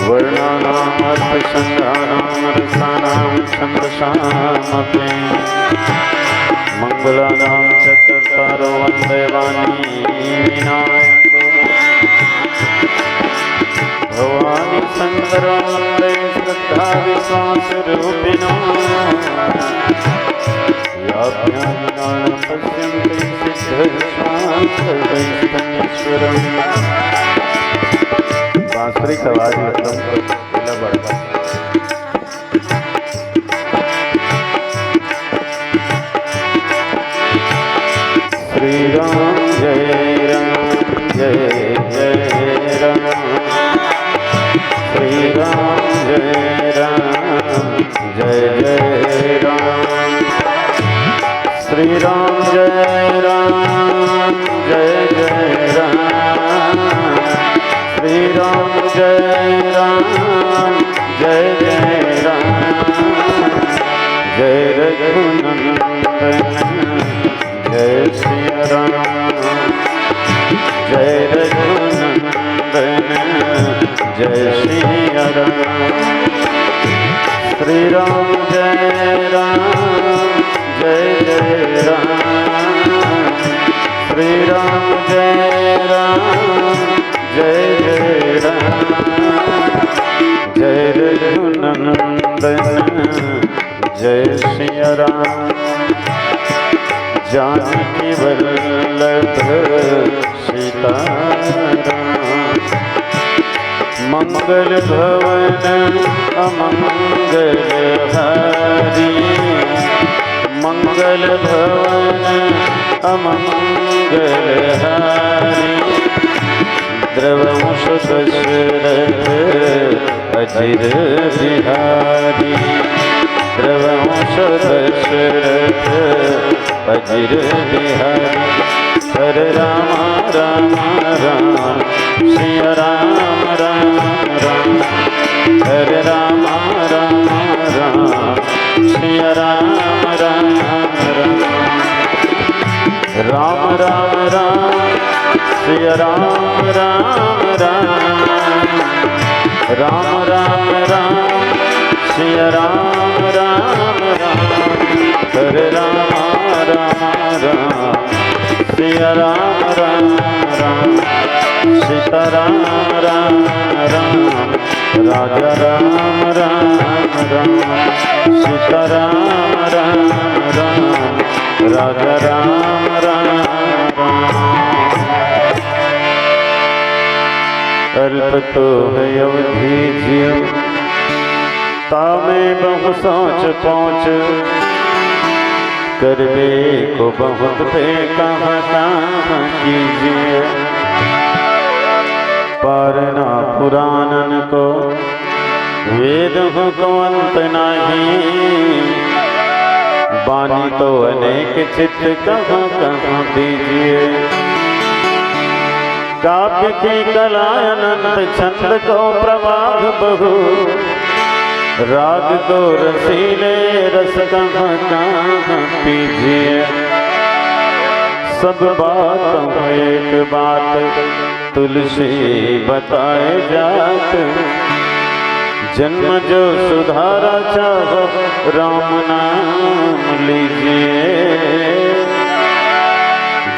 वर्णानामर्थसंधानां रसानां छन्दसामपि मंगलानां चतुर्तारो वन्दे वाणी विनायको भवानी शंकरो वन्दे श्रद्धा विश्वासरूपिणो याभ्यां पश्यन्ति सिद्धविश्वासवैस्तन्येश्वरम्। बांसुरी की आवाज एकदम बढ़ता श्री राम जय जय राम, श्री राम जय जय राम, श्री राम जय जय राम, श्री राम जय राम, जय रघुनंदन जय सिया राम, जय रघुनंदन जय सिया राम, श्री राम जय राम, श्री राम जय राम, जय रघुनंदन जय सिया राम, जानकी वल्लभ सीताराम, मंगल भवन अमंगल हारी, मंगल भवन अमंगल हारी, द्रवंश दशरथ अजिर बिहारी, द्रवंश दशरथ अजिर बिहारी, हरे राम राम राम सिया राम राम राम, हरे राम राम राम सिया राम राम राम, राम राम राम सिया राम राम राम, राम राम राम सिया राम राम राम, हरे राम राम राम सिया राम राम राम, सीता राम राम राम, राजा राम राम राम, सीता राम राम राम, राजा राम राम राम। अल्प तो है अवधि जीव तामे बहु सोच पहुँच, करवे को बहुत पे कहाँ कीजिए, पारना पुराणन को वेद को अंत नहीं, बानी तो अनेक चित्त कहाँ कहाँ दीजिए, काव्य की कला अनंत छंद को प्रवाह बहु, राग को रसीले रस कहाँ कहाँ पीजिए, सब बातों एक बात तुलसी बताए जात, जन्म जो सुधारा चाहो राम नाम लीजिए,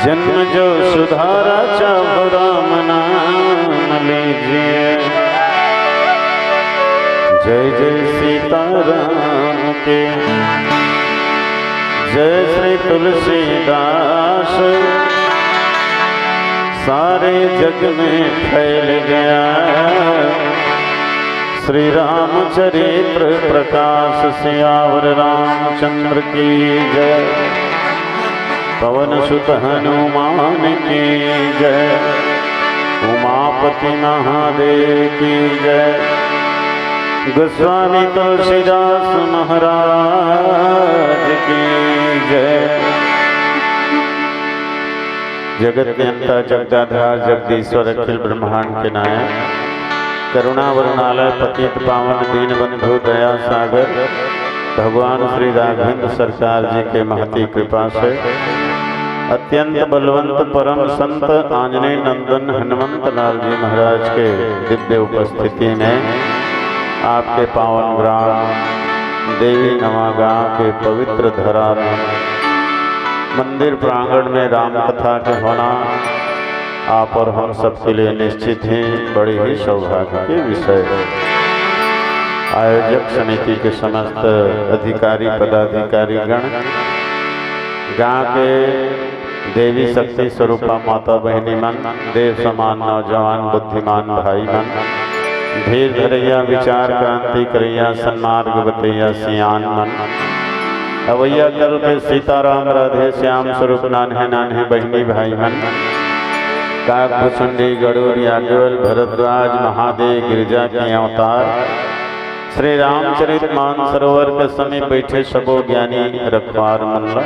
जन्म जो सुधारा चाहो राम नाम लीजिए, जय जय सीताराम के जय श्री तुलसीदास, सारे जग में फैल गया श्री रामचरित्र प्रकाश, सियावर रामचंद्र की जय, पवन सुत हनुमान की जय, उमापति महादेव की जय, गोस्वामी तुलसीदास महाराज की जय। जगत के अंता जगदाधार जगदीश्वर अखिल ब्रह्मांड के नायक, करुणा वरुणालय पतित पावन दीन बंधु दया सागर भगवान श्री राघवेंद्र सरकार जी के महती कृपा से अत्यंत बलवंत परम संत आंजनेय नंदन हनुमंत लाल जी महाराज के दिव्य उपस्थिति में आपके पावन ग्राम देवी नवागांव के पवित्र धरा में मंदिर प्रांगण में राम कथा के होना आप और हम सबके लिए निश्चित ही बड़ी ही सौभाग्य के विषय है। आयोजक समिति के समस्त अधिकारी पदाधिकारी गण, गांव के देवी शक्ति स्वरूपा माता बहनी मन, देव समान नौजवान बुद्धिमान भाई मन, धीर धरैया विचार क्रांति करैया सन्मार्ग बतैया सियान मन, अवैया कल के सीताराम राधे श्याम स्वरूप नान्हे नान्हे बहनी भाई मन, काकभुसुंडी गरुड़ याज्ञवल भरद्वाज महादेव गिरिजा के अवतार, श्री रामचरित मानसरोवर के समीप बैठे सबो ज्ञानी रखवार मल्ला,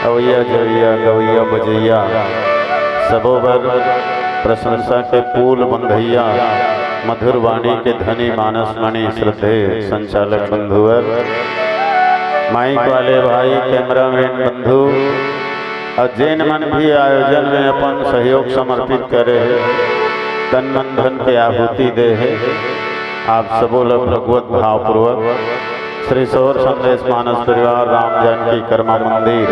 अवैया जवैया गवैया बजैया सबो बर प्रशंसा के पुल बंधैया, मधुर वाणी के धनी मानस मणि श्रद्धे संचालक बंधुवर, माइक वाले भाई कैमरामैन बंधु और जैन मन भी आयोजन में अपन सहयोग समर्पित करे है, तन मन धन के आहुति दे है। आप सबो लोग भगवत भावपूर्वक श्री सौर संदेश मानस परिवार राम जानकी कर्मा मंदिर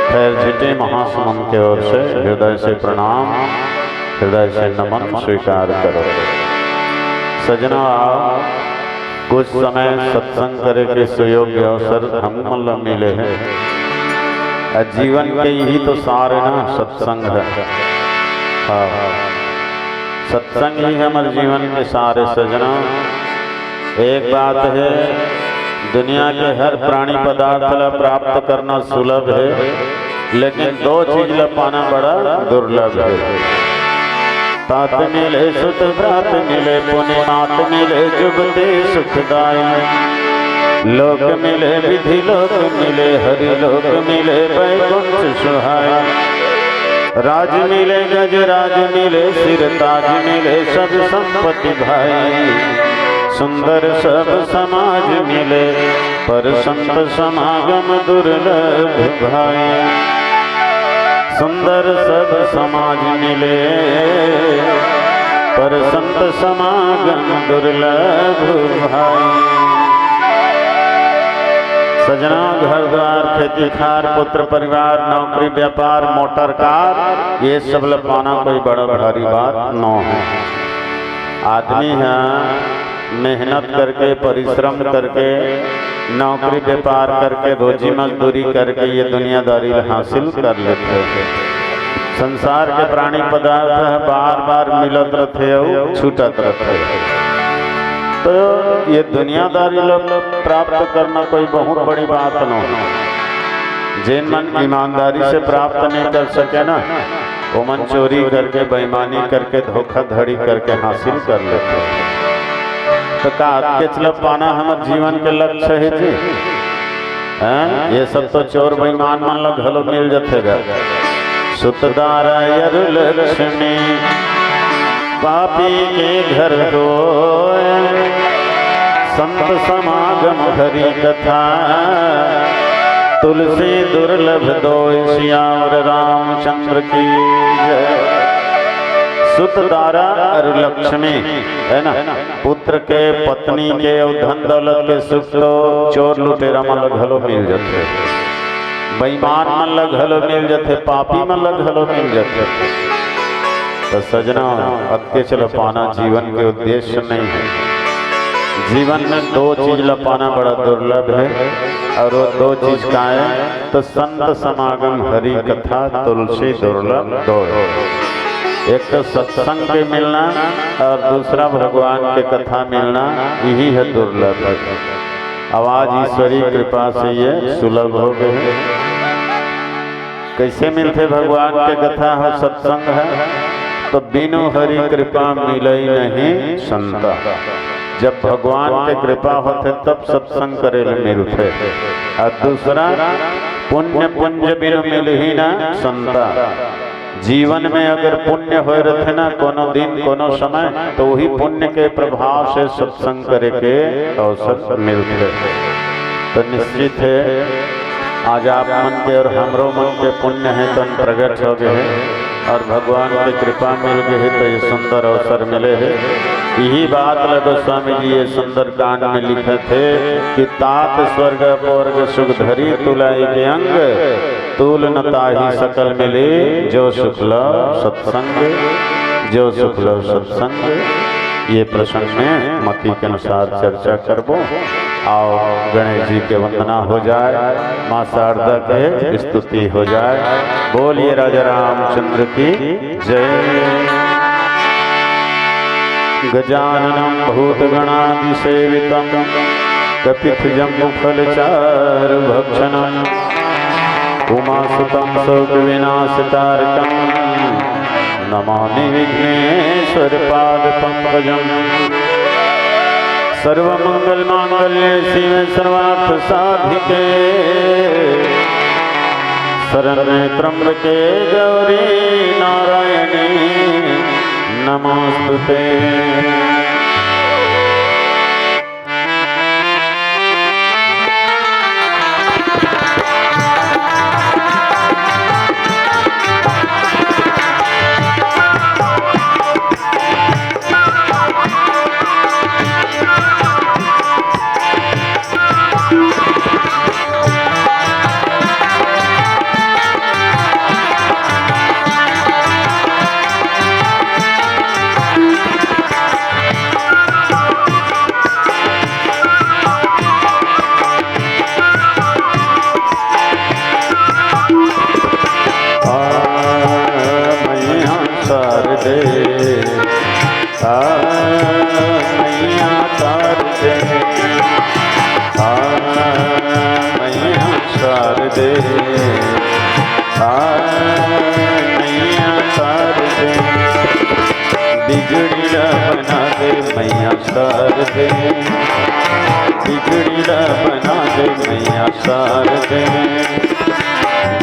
खैर झिटे महासमन के ओर से हृदय से प्रणाम, हृदय से नमन स्वीकार करो। सजना कुछ समय सत्संग करे के सुयोग्य अवसर हम मिले हैं। जीवन के यही तो सार है ना, सत्संग है। हाँ, सत्संग ही हमारे जीवन के सारे सजना। एक बात है, दुनिया के हर प्राणी पदार्थ ला प्राप्त करना सुलभ है, लेकिन दो चीज ला पाना बड़ा दुर्लभ है। तात मिले सुत भ्रात मिले पुण्य, नात मिले जुगते सुखदाई, लोक मिले विधि लोक मिले हरि लोक मिले वैकुंठ सुहाय, राज मिले गज राज मिले सिर ताज मिले सब संपत्ति भाई, सुंदर सब समाज मिले पर संत समागम दुर्लभ भाई, सुंदर सब समाज मिले पर संत समागम दुर्लभ भाई। सजना घर द्वार खेती खार पुत्र परिवार नौकरी व्यापार मोटर कार ये सब ल पाना कोई बड़ा भारी बात न है। आदमी है मेहनत करके परिश्रम करके नौकरी व्यापार करके रोजी मजदूरी करके ये दुनियादारी हासिल कर लेते हैं। संसार के प्राणी पदार्थ बार बार मिलत रहते और छूटत रहते, तो ये दुनियादारी लोग प्राप्त करना कोई बहुत बड़ी बात न हो। जिन मन ईमानदारी से प्राप्त नहीं कर सके ना, वो मन चोरी करके बेईमानी करके धोखाधड़ी करके हासिल कर लेते। तो का के चल पाना हमारे जीवन के लक्ष्य है जी। ये सब तो चोर बेईमान मन लोग घलो मिल जाते। सुतदारा लक्ष्मी पापी के घर हो, संत समागम हरि कथा, तुलसी दुर्लभ दो श्याम रामचंद्र की जय। सुतदारा और लक्ष्मी है ना, पुत्र के पत्नी के और धन दौलत के सुख तो चोर लुटेरा मन घलो मिल जाते, बेईमान मन घलो मिल जाते, पापी मन घलो मिल जाते। तो सजना अत्य चल पाना जीवन के उद्देश्य नहीं है। जीवन में दो चीज लपाना बड़ा दुर्लभ है, और वो दो चीज का है तो संत समागम हरि कथा तुलसी दुर्लभ दो। एक तो सत्संग के मिलना और दूसरा भगवान के कथा मिलना, यही है दुर्लभ। आवाज ईश्वरी कृपा से ये सुलभ हो गए। कैसे मिलते भगवान के कथा हो सत्संग है, तो बिनु हरि कृपा मिले नहीं संता। जब भगवान के कृपा होते तब सत्संग करे मिलते, और दूसरा पुण्य पुंज बिनु मिल ही ना संता। जीवन में अगर पुण्य हो रहे ना कोनो दिन कोनो समय, तो वही पुण्य के प्रभाव से सत्संग करे के अवसर मिलते। तो निश्चित है आज आप मन के और हमरो मन के पुण्य है तो प्रकट हो गए है और भगवान की कृपा मिल गई है तो ये सुंदर अवसर मिले है। यही बात लगो स्वामी जी ये सुंदर कांड में लिखे थे कि तात स्वर्ग पौर्ग सुख धरी तुलाई के अंग तूल न ताही सकल मिले जो शुक्ल सत्संग जो शुक्ल सत्संग। ये प्रसंग में मति के अनुसार चर्चा करबो। आओ गणेश जी के वंदना हो जाए, माँ शारदा के स्तुति हो जाए। बोलिए राजा रामचंद्र की जय। गजाननं भूतगणादिसेवितं कपिध्वजम्बुफलचारु भक्षणं उमासुतं शोकविनाशकारकं नमामि विघ्नेश्वर पादपङ्कजम्। सर्वमंगलमांगल्ये शिवे सर्वार्थसाधिके शरण्ये त्र्यंबके गौरी नारायणी नमोस्तुते। बिगड़ीला बना दे मैया शारदे, बिगड़ीला बना दे मैया शारदे।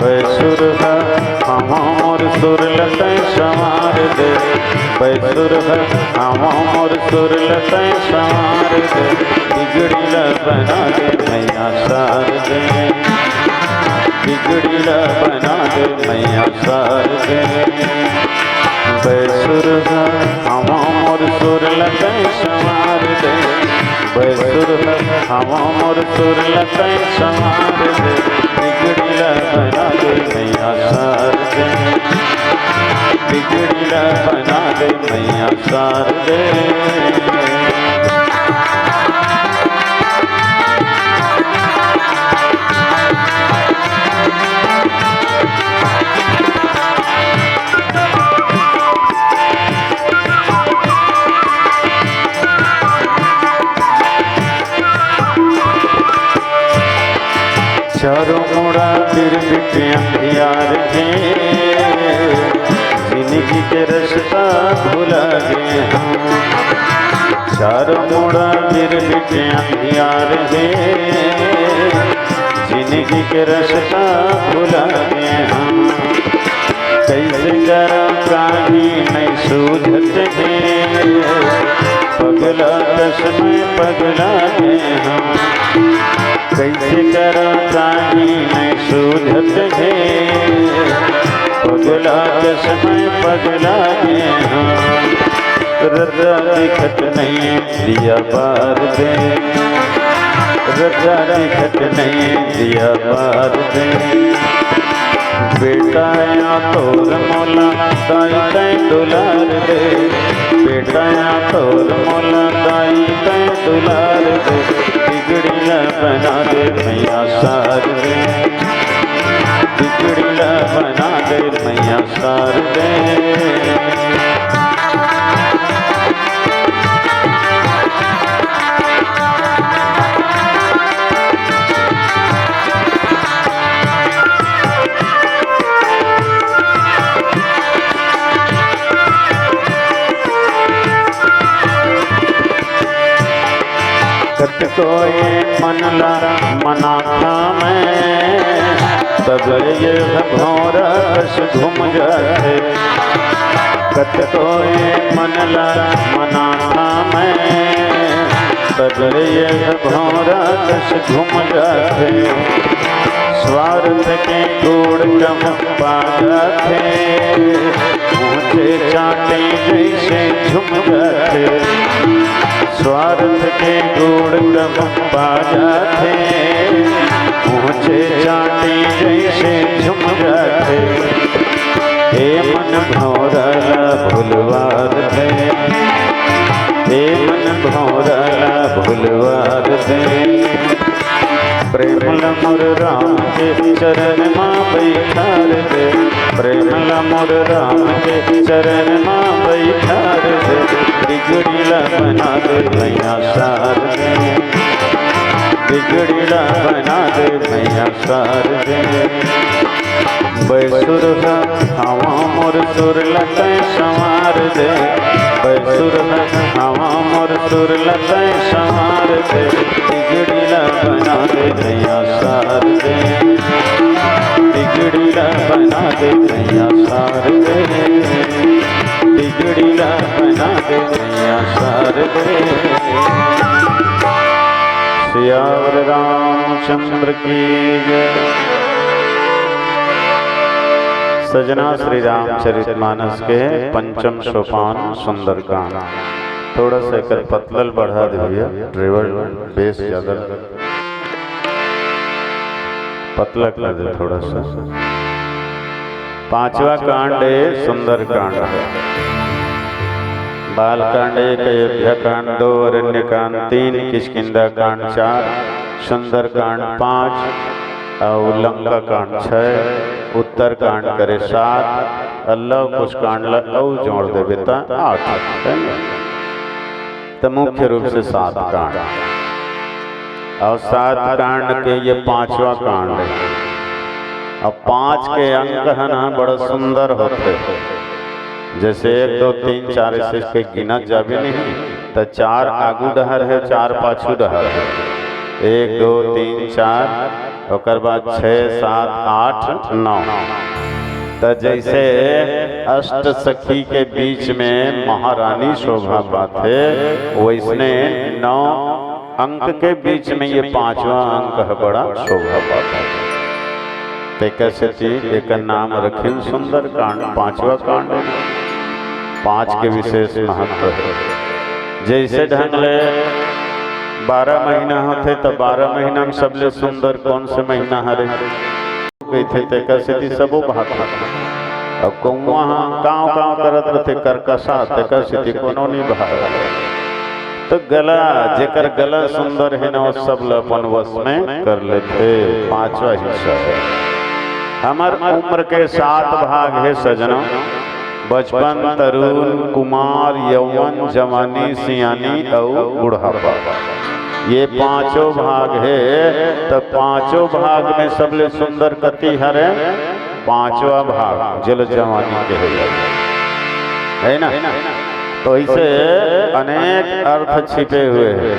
बैसुर हमोर सुर लतै संवार दे, बैसुर हमोर सुर लतै संवार दे। बिगड़ीला बना दे मैया शारदे, बिगड़ीला बना दे मैया शारदे। बैसुर हमोर सुर लतै संवार दे, बैसुर हमोर सुर लतै संवार दे। बिगड़ीला बना दे मैया शारदे, बिगड़ीला बना दे मैया शारदे। चारों मुड़ा फिर बिटे अंधियार है, जिंदगी के रास्ता भुला गए हम। चारों मुड़ा फिर बिटे अंधियार है, जिंदगी के रास्ता भुला गए हम। कैसे करा काही नहीं सूझत है, पगला दस में पगला गए हम। कैसे करा काही नहीं सूझत है, पगला दस में पगला गए हम। रजा दिखत नहीं दिया बार दे, रजा दिखत नहीं दिया बार दे। बेटा या तोर मोला दाई तै दुलार दे, बेटा या तोर मोला दाई तै दुलार दे। बिगड़ीला बना दे मैया शारदे, बिगड़ीला बना दे मैया शारदे। कत कोई मनला मना था मैं, तब ये भौरा कश घूम जाते। कत कोई मनला मना था मैं, तब ये भौरा कश घूम जाते। स्वार्थ के गुण कम पाया थे, ऊंचे चाटे जैसे झुम थे। स्वार्थ के गुण कम पाया थे, ऊंचे चाटे जैसे झुम थे। हे मन भौरला भुलवार दे, हे मन भौरला भुलवार दे। प्रेम मोर राम के चरण माँ बैठार दे, प्रेम मोर राम के चरण माँ बैठार दे। बिगड़ीला बना दे मैया सार दे, बिगड़ीला बना दे मैया सार दे। बैसुर हवा मोर सुर लतै संवार दे, बैसुर हवा मोर सुर लतै संवार दे। बिगड़ीला बना दे मैया सार दे, बिगड़ीला बना दे मैया सार दे, बिगड़ीला बना दे मैया सार दे। सियावर रामचंद्र की जय। सजना श्री रामचरितमानस के पंचम सोपान सुंदरकांड। थोड़ा सा एक पतलल बढ़ा दिया, ड्राइवर बेस ज्यादा पतला कर दे थोड़ा सा। पांचवा कांड है सुंदरकांड। बाल कांड 1, अयोध्या कांड 2, अरण्य कांड 3, किष्किंधा कांड 4, सुंदरकांड 5 और लंका कांड 6, उत्तर कांड करे 7, अल्लाह कुछ कांड और जोड़ दे बेटा 8। तो मुख्य रूप से 7 कांड और 7 कांड के ये 5वां कांड है। अब 5 के अंक है ना बड़ा सुंदर होते, जैसे 1 2 3 4 इसके गिनत जाबे नहीं तो 4 आगू डहर है, 4 पाछू डहर है। 1 2 3 4 और बाद 6 7 8 9। तो जैसे अष्ट सखी के बीच में महारानी शोभा पाते, वैसने 9 अंक के बीच में ये 5वां अंक है बड़ा शोभा पाता। कैसे एक नाम रखिन सुंदरकांड, 5वां कांड। 5 के विशेष महत्व है। जैसे ढंग ले 12 महीना होते तो 12 महीना में सबले सुंदर कौन से महीना हरे कैसे सबो भाग। अब कौआ गाँव गाँव करत रहते करकसा कैसे कोनो नहीं भाग। तो गला जेकर गला सुंदर है ना सब अपन वश में कर लेते। 5वां हिस्सा है। हमार उम्र के 7 भाग है सजना, बचपन, तरुण, कुमार, यौवन, जवानी, सियानी और बुढ़ापा। ये 5 भाग है। तो 5 भाग में सबले सुंदर कति हरे 5वां भाग जल जवानी के है ना। तो इसे अनेक अर्थ छिपे हुए हैं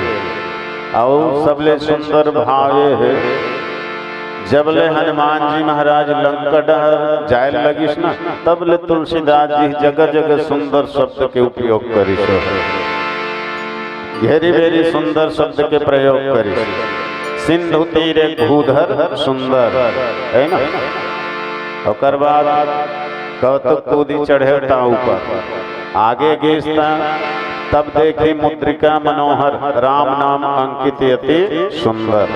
और सबले सुंदर भाव है। जबले हनुमान जी महाराज लंका जाए लगिस ना, तब ले तुलसीदास जी जगह जगह सुंदर शब्द के उपयोग करी, घेरी बेरी सुंदर शब्द के प्रयोग करी। सिंधु तीरे भूधर सुंदर है ना। और बाद कौतुक कूदी चढ़े ऊपर आगे गेस्ता, तब देखी मुद्रिका मनोहर राम नाम अंकित अति सुंदर।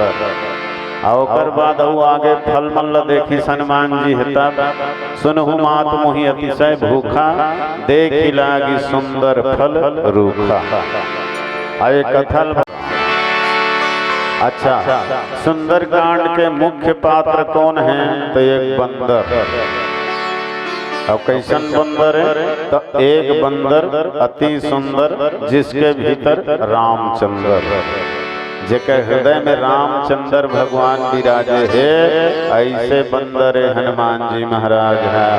और बाद आगे फल मल्ल देखी हनुमान जी हेता, सुनहु मात मोहि अतिशय भूखा, देखी लागी सुंदर फल रूखा। आए कथल। अच्छा, सुंदरकांड के मुख्य पात्र कौन हैं? तो एक बंदर। अब कैसन बंदर है? तो एक बंदर अति सुंदर जिसके भीतर रामचंद्र, जेकर हृदय में रामचंद्र भगवान विराजे है, ऐसे बंदर हनुमान जी महाराज है।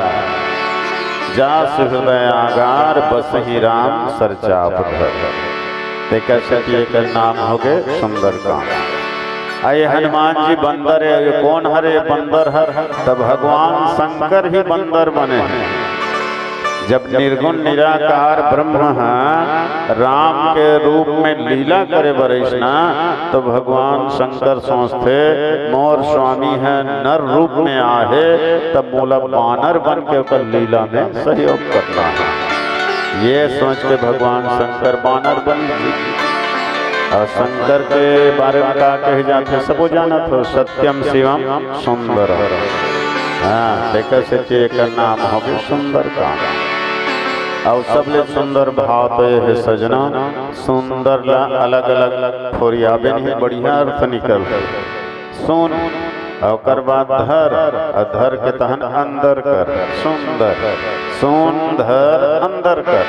जास हृदय आगार बस ही राम सरचाप धर। का नाम हो गए सुंदरकांड। आये हनुमान जी बंदर है। ये कौन हरे बंदर हर? तब भगवान शंकर ही बंदर बने हैं। जब निर्गुण निराकार ब्रह्म राम के रूप में लीला करे बरसना, तो भगवान शंकर सोचते मोर स्वामी है नर रूप में आहे, तब मोला बानर बन के ओकर लीला में सहयोग करना है। ये सोच के भगवान शंकर बानर बन गए। और शंकर के बारे में क्या कहे जाते सबो जाना तो सत्यम शिवम सुंदर। हाँ देखा से एक नाम हो गया सुंदर का। और सबले सुंदर भाव तो ये है सजना, सुंदर ला अलग अलग फोरियाबे नहीं बढ़िया अर्थ निकल सुन और बाद धर, धर के तहन अंदर कर सुंदर, सुन धर अंदर कर।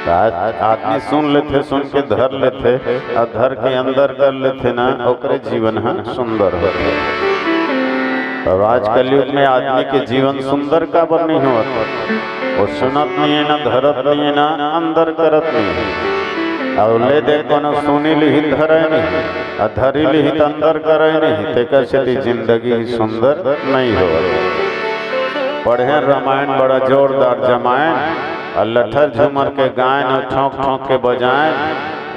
आदमी सुन लेते सुन के धर लेते और धर के अंदर कर लेते ना, ओकरे जीवन है सुंदर होते। और आज कलयुग में आदमी के जीवन सुंदर का बर नहीं होता, वो सुनत नहीं है ना धरत नहीं है ना अंदर करत नहीं है। और ले देखो ना सुनी ली धरे नहीं और धरी ली अंदर करे नहीं, ते कैसे जिंदगी सुंदर नहीं हो। पढ़े रामायण बड़ा जोरदार जमायन और लठर झूमर के गायन और ठोंक ठोंक के बजायन,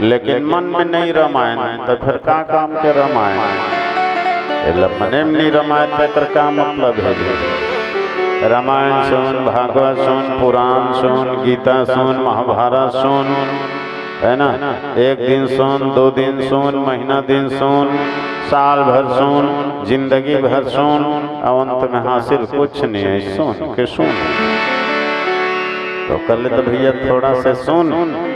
लेकिन मन में नहीं रामायण, तो फिर का काम के रामायण मने में नहीं रामायण पर का मतलब है। रामायण सुन, भागवत सुन, पुराण सुन, गीता सुन, महाभारत सुन, है ना, एक दिन सुन, 2 दिन सुन, महीना दिन सुन, साल भर सुन, जिंदगी भर सुन, और अंत में हासिल कुछ नहीं है। सुन के सुन तो कर ले तो भैया थोड़ा से सुन,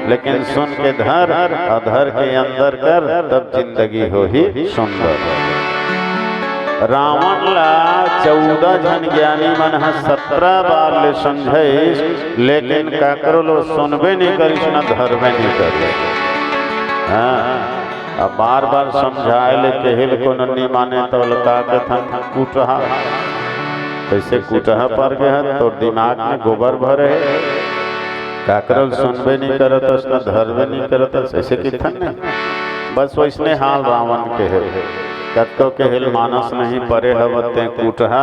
लेकिन सुन के धर और धर के अंदर कर, तब जिंदगी हो ही सुंदर। रावण ला 14 जन ज्ञानी मन 17 बार ले समझे, लेकिन का करो लो सुनबे नहीं करिस ना धरबे नहीं करे। हाँ अब बार बार समझाए ले केहिल को नहीं माने तो लता के थन कूटहा, कैसे कूटहा पर गया तो दिमाग में गोबर भरे, काकरल सुनबे नहीं करत ना धरबे नहीं करत, ऐसे किथन नहीं। बस वैसने हाल रावण के है, कत्तो के हिल मानस नहीं परे हवते कूटहा,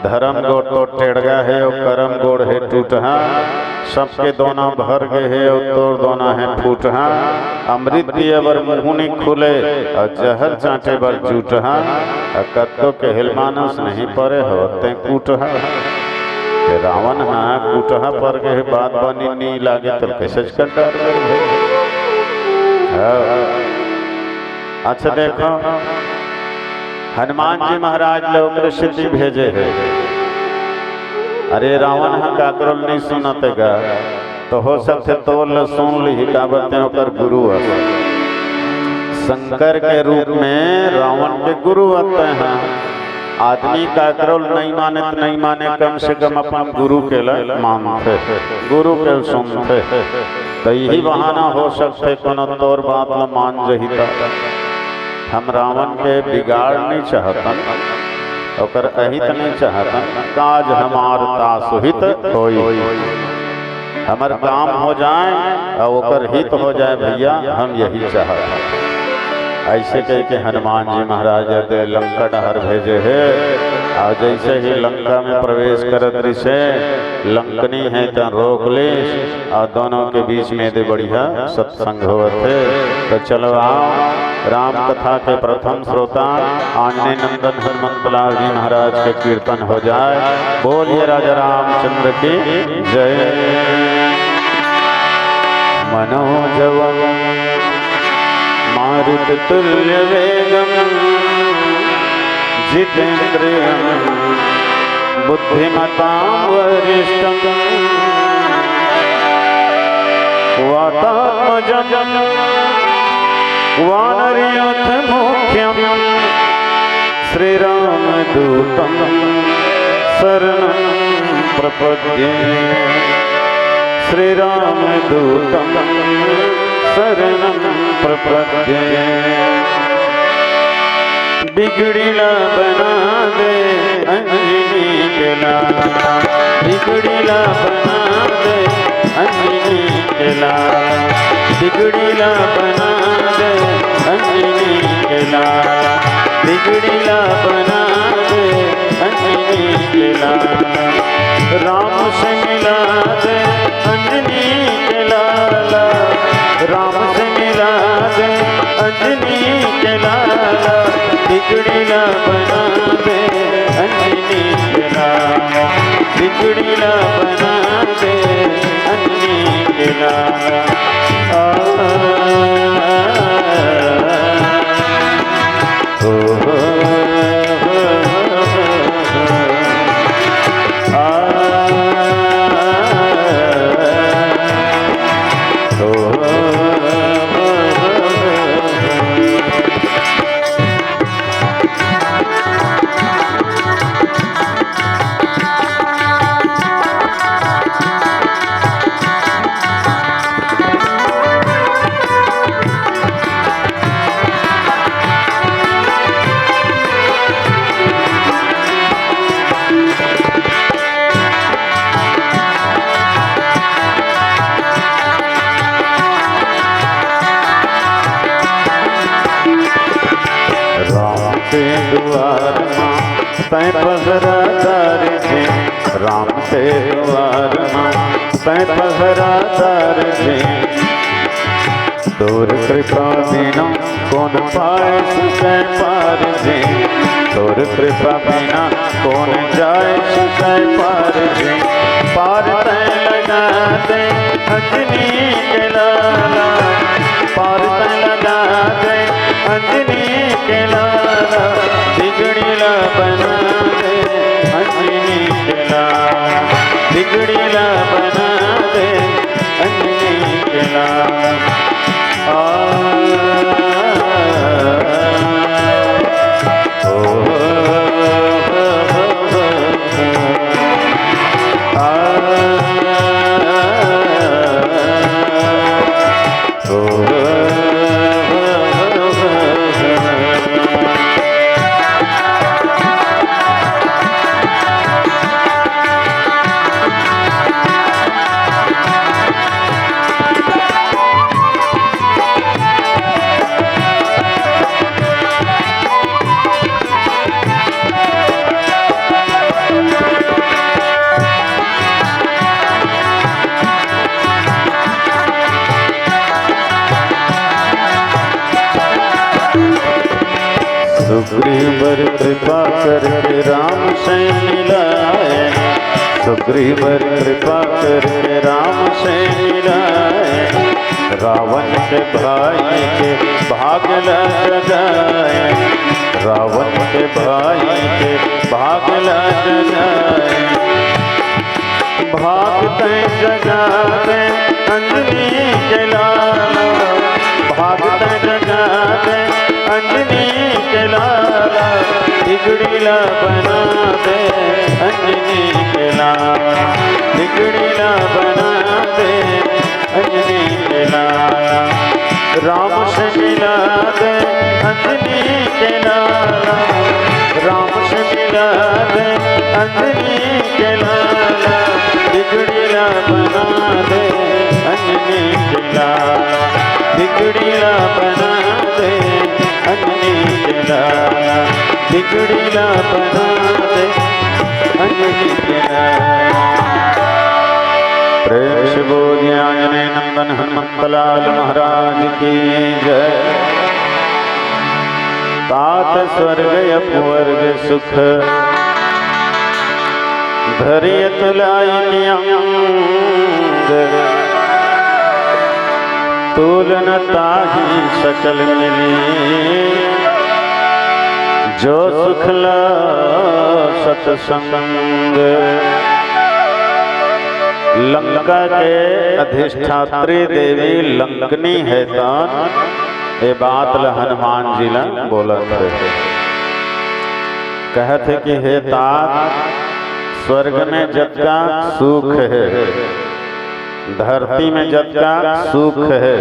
धर्म गोड़ तो टेढ़गा है और करम गोड़ है टूटहा, सबके दोना भर गए है और तोर दोना है फूटहा, अमृत दिए बर मुँह नहीं खुले और जहर चाटे बर जूटहा, कत्तो के हिल मानस नहीं परे हवते कूटहा। रावण हाँ कूटहा पर गए बात बनी नहीं लागे तो कैसे कर। अच्छा देखो हनुमान जी महाराज लोग सिद्धि भेजे है, अरे रावण हाँ काकरल नहीं सुनतेगा तो हो सकते तो सुन ली का बते होकर गुरु शंकर के रूप में रावण के गुरु आते हैं। आदमी काकरल नहीं माने तो नहीं माने, कम से कम अपन गुरु के लिए मानते, गुरु के सुनते, तो यही बहाना हो सकते कोनो तोर बात न मान जहिता। हम रावण के बिगाड़ नहीं चाहतन, ओकर अहित नहीं चाहतन, काज हमार तासुहित होई, हमार काम हो जाए और ओकर हित हो जाए भैया, हम यही चाहते। ऐसे कह के हनुमान जी महाराज लंका डहर भेजे है, और जैसे ही लंका में प्रवेश करत रिसे लंकनी है तो रोक ले, और दोनों के बीच में दे बढ़िया सत्संग होते। तो चलो आओ राम कथा के प्रथम श्रोता आंजनेय नंदन हनुमंतलाल जी महाराज के कीर्तन हो जाए। बोलिए राजा रामचंद्र की जय। मनोजवम मारुत तुल्य वेगम जितेन्द्रियं बुद्धिमतां वरिष्ठं वातात्मजं वानरयूथ मुख्यं श्रीरामदूतं शरणं प्रपद्ये। श्रीरामदूतं शरणं प्रपद्ये। बिगड़ीला बना दे अंजनी के लाला, बिगड़ीला बना दे अंजनी के लाला, बिगड़ीला बना दे अंजनी के लाला, बिगड़ीला बना दे अंजनी के लाला। राम से मिला दे अंजनी के लाला, राम से मिला दे अंजनी के लाला, बिगड़ी ना बना दे अंजनी के लाला, बिगड़ी ना बना दे अंजनी के लाला। तै पहरा दार जे राम ते द्वार मां, तै पहरा दार जे तोर कृपा बिना कौन पाए सुसै पार जे, तोर कृपा बिना कौन जाए सुसै पार जे। पार तै लगा दे अंजनी के लाला, पार तै लगा दे अंजनी के लाला, बिगड़ी ला बना दे अंजनी के लाला, बिगड़ी ला बना दे अंजनी के लाला। सुग्रीवर कृपा करके राम से मिलाए, सुग्रीवर कृपा करके राम से मिलाए, रावण के भाई के भाग ल जगाए, रावण के भाई के भाग ल जगाए। भागते जगाते अंजनी के लाला, भागते जगाते अंजनी के लाला, बिगड़ी ला बना दे अंजनी के लाला, बिगड़ी ला बना दे अंजनी के लाला। राम से मिला दे अंजनी के लाला, राम से मिला दे अंजनी के लाला, बिगड़ी ला बना दे अंजनी के लाला, बिगड़ी ला बना दे अंजनी के लाला, बिगड़ी ला बना दे अंजनी के लाला। प्रेम से बोलिए आंजनेय नंदन हनुमंतलाल महाराज की जय। तात स्वर्ग अपवर्ग सुख धरिय तुलाई अंग, तुलन ताहि सकल मिली, जो सुख ला सत्संग। लंका के अधिष्ठात्री देवी लंकनी है तान, ये बात ल हनुमान जी ला बोलत है। कहते कि हे तात, स्वर्ग में जबका सुख है, धरती में जबका सुख है,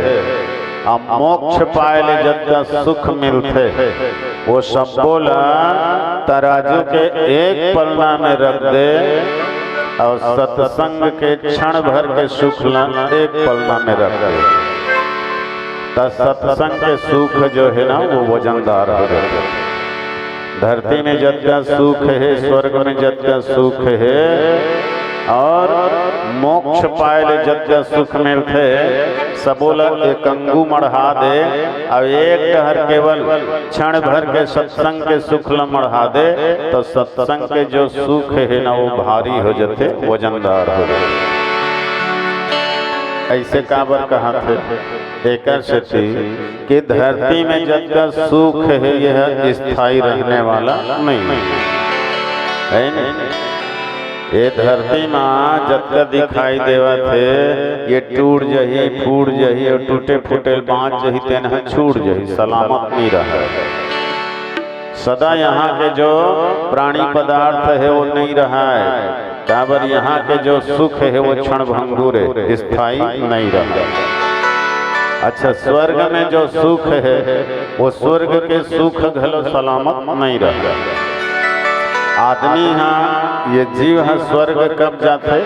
और मोक्ष पाए जबका सुख मिलते, वो सब बोला तराजू के एक पलना में रख दे, और सत्संग के क्षण भर के सुख ला एक पलना में रख दे। तो सत्संग के सुख जो है ना वो वजनदार हो जाते। धरती में जब का सुख है, स्वर्ग में जब का सुख है, और मोक्ष पाए जग सुख मिलते सबोल एक अंगू मढ़ा दे। अब एक डहर केवल क्षण भर के सत्संग के सुख ल मढ़ा दे तो सत्संग के जो सुख है ना वो भारी हो जाते, वजनदार हो जाते। ऐसे काबर कहा थे एक कि धरती में जब का सुख है यह स्थायी रहने वाला नहीं है। ये धरती माँ जब का दिखाई देवा थे ये टूट जही फूट जही और टूटे फूटे बाँच जही तेन छूट जही, सलामत नहीं रहा। सदा यहाँ के जो प्राणी पदार्थ है वो नहीं रहा है, काबर यहाँ के जो सुख है वो क्षण भंगुर है, स्थायी नहीं रहा। अच्छा, स्वर्ग में जो सुख है वो स्वर्ग के सुख घलो सलामत नहीं रहा। आदमी यहाँ ये जीव है स्वर्ग कब जाते,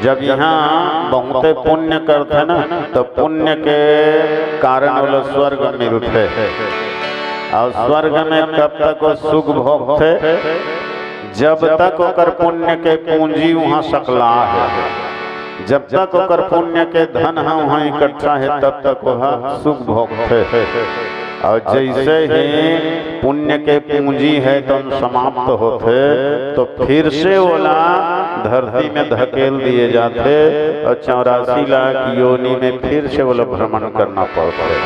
जब यहाँ बहुत पुण्य करते ना तो पुण्य के कारण वो स्वर्ग मिलते। और स्वर्ग में कब तक वो सुख भोगते, जब तक ओकर पुण्य के पूंजी वहाँ सकला है, जब तक ओकर पुण्य के धन है वहाँ इकट्ठा है तब तक वह सुख भोगते। और जैसे ही पुण्य के पूंजी है तो समाप्त होते तो फिर से ओला धरती में धकेल दिए जाते और 84 लाख योनि में फिर से ओला भ्रमण करना पड़ता है।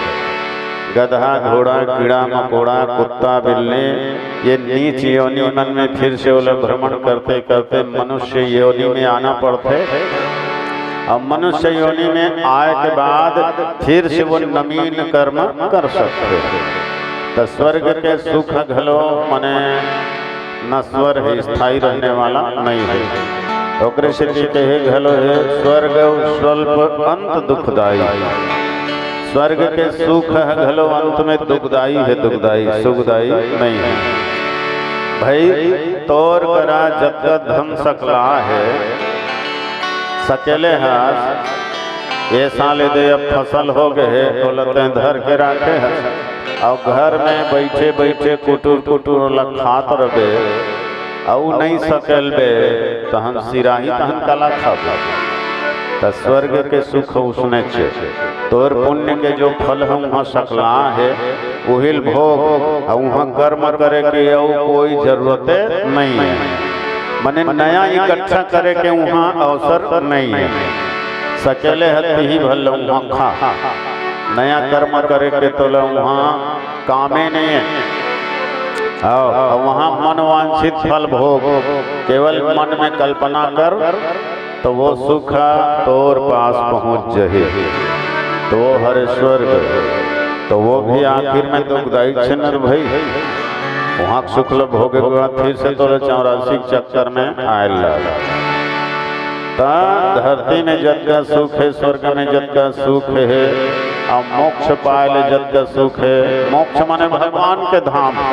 गधा घोड़ा कीड़ा मकोड़ा कुत्ता बिल्ली ये नीच योनि मन में फिर से ओला भ्रमण करते करते मनुष्य योनि में आना पड़ता है। अब मनुष्य योनि में आए के बाद फिर से वो नवीन कर्म कर सकते हैं। तो स्वर्ग के सुख घलो मने नश्वर है, स्थायी रहने वाला नहीं है। ओकरे से कहे घलो है स्वर्ग स्वल्प अंत दुखदाई, स्वर्ग के सुख घलो अंत में दुखदाई है, दुखदाई सुखदाई नहीं है। भाई तोर करा जब धन सकला है सकेले हाथ ये साले दे अब फसल हो गए तो लते धर के रखे है और घर में बैठे बैठे कुटुर कुटुर खात रहे और नहीं सकल बे तहन सिराही तहन कला खा। तो स्वर्ग के सुख उसने चे तोर पुण्य के जो फल है वहाँ सकला है उहिल भोग और वहाँ कर्म करे के कोई जरूरत नहीं है। मने नया इकट्ठा करे के वहाँ अवसर नहीं है, सकेले हती ही भल वहाँ खा, नया कर्म करे के तो वहाँ कामे नहीं है। और वहाँ मनवांछित फल भोग केवल मन में कल्पना कर तो वो सुख तोर पास पहुँच जाए तो वो हरे स्वर्ग, तो वो भी आखिर में दुखदाई छनर भाई वहाँ सुखल भोगे के बाद फिर से तोरे 84 चक्कर में आयल। धरती में जग का सुख है, स्वर्ग में जग का सुख है और मोक्ष पाए जग का सुख है। मोक्ष माने भगवान के धाम,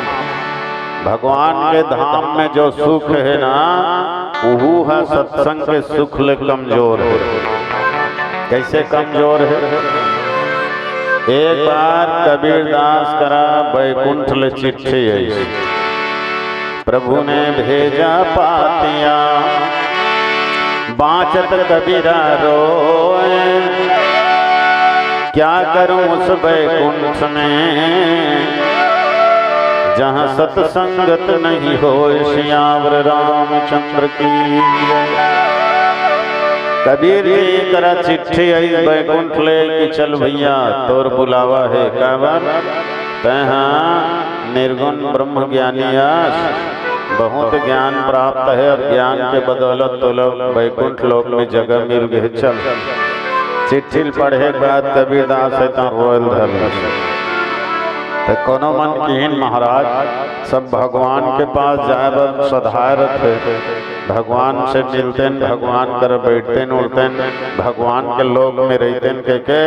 भगवान के धाम में जो सुख है ना वो है सत्संग के सुख ले कमजोर है। कैसे कमजोर है? एक बार कबीरदास करा बैकुंठ ले चिट्ठी आई, प्रभु ने भेजा पातिया बाँचत कबीरा रोए, क्या करूं उस बैकुंठ में जहाँ सत्संगत नहीं हो श्यावर रामचंद्र की। कबीर जी करा चिट्ठी आई बैकुंठ ले कि चल भैया तोर बुलावा है, काबर तहाँ निर्गुण ब्रह्म ज्ञानियास बहुत ज्ञान प्राप्त है और ज्ञान के बदौलत तो लोग बैकुंठ लोक में जगह मिल गए। चल चिट्ठी पढ़े के बाद कबीरदास है तो रोयल धर्म तो कोनो मन कीन महाराज सब भगवान के पास जाए बर सधारत है, भगवान से मिलते भगवान कर बैठते उठते भगवान के लोग में रहते के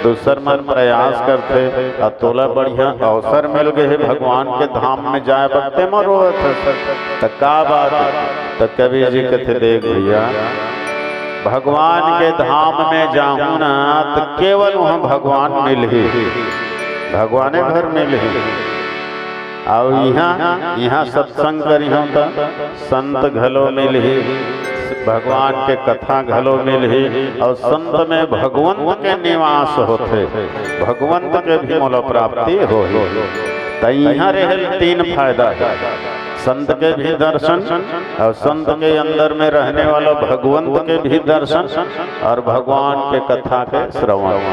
दूसर मन प्रयास करते और तोला बढ़िया अवसर मिल गए भगवान के धाम में जाए बगते मरो तो का बात। तो कबीर जी कहते देख भैया भगवान के धाम में जाऊं ना तो केवल वहाँ भगवान मिल ही, भगवाने भर मिल ही। और यहाँ सत्संग करी तो संत घलो मिल ही, भगवान के कथा घलो मिलही और संत में भगवंत के निवास होते, भगवंत के भी मोल प्राप्ति हो। यहाँ रहल तीन फायदा है, संत के भी दर्शन और संत के अंदर में रहने वाला भगवंत के भी दर्शन और भगवान के कथा के श्रवण।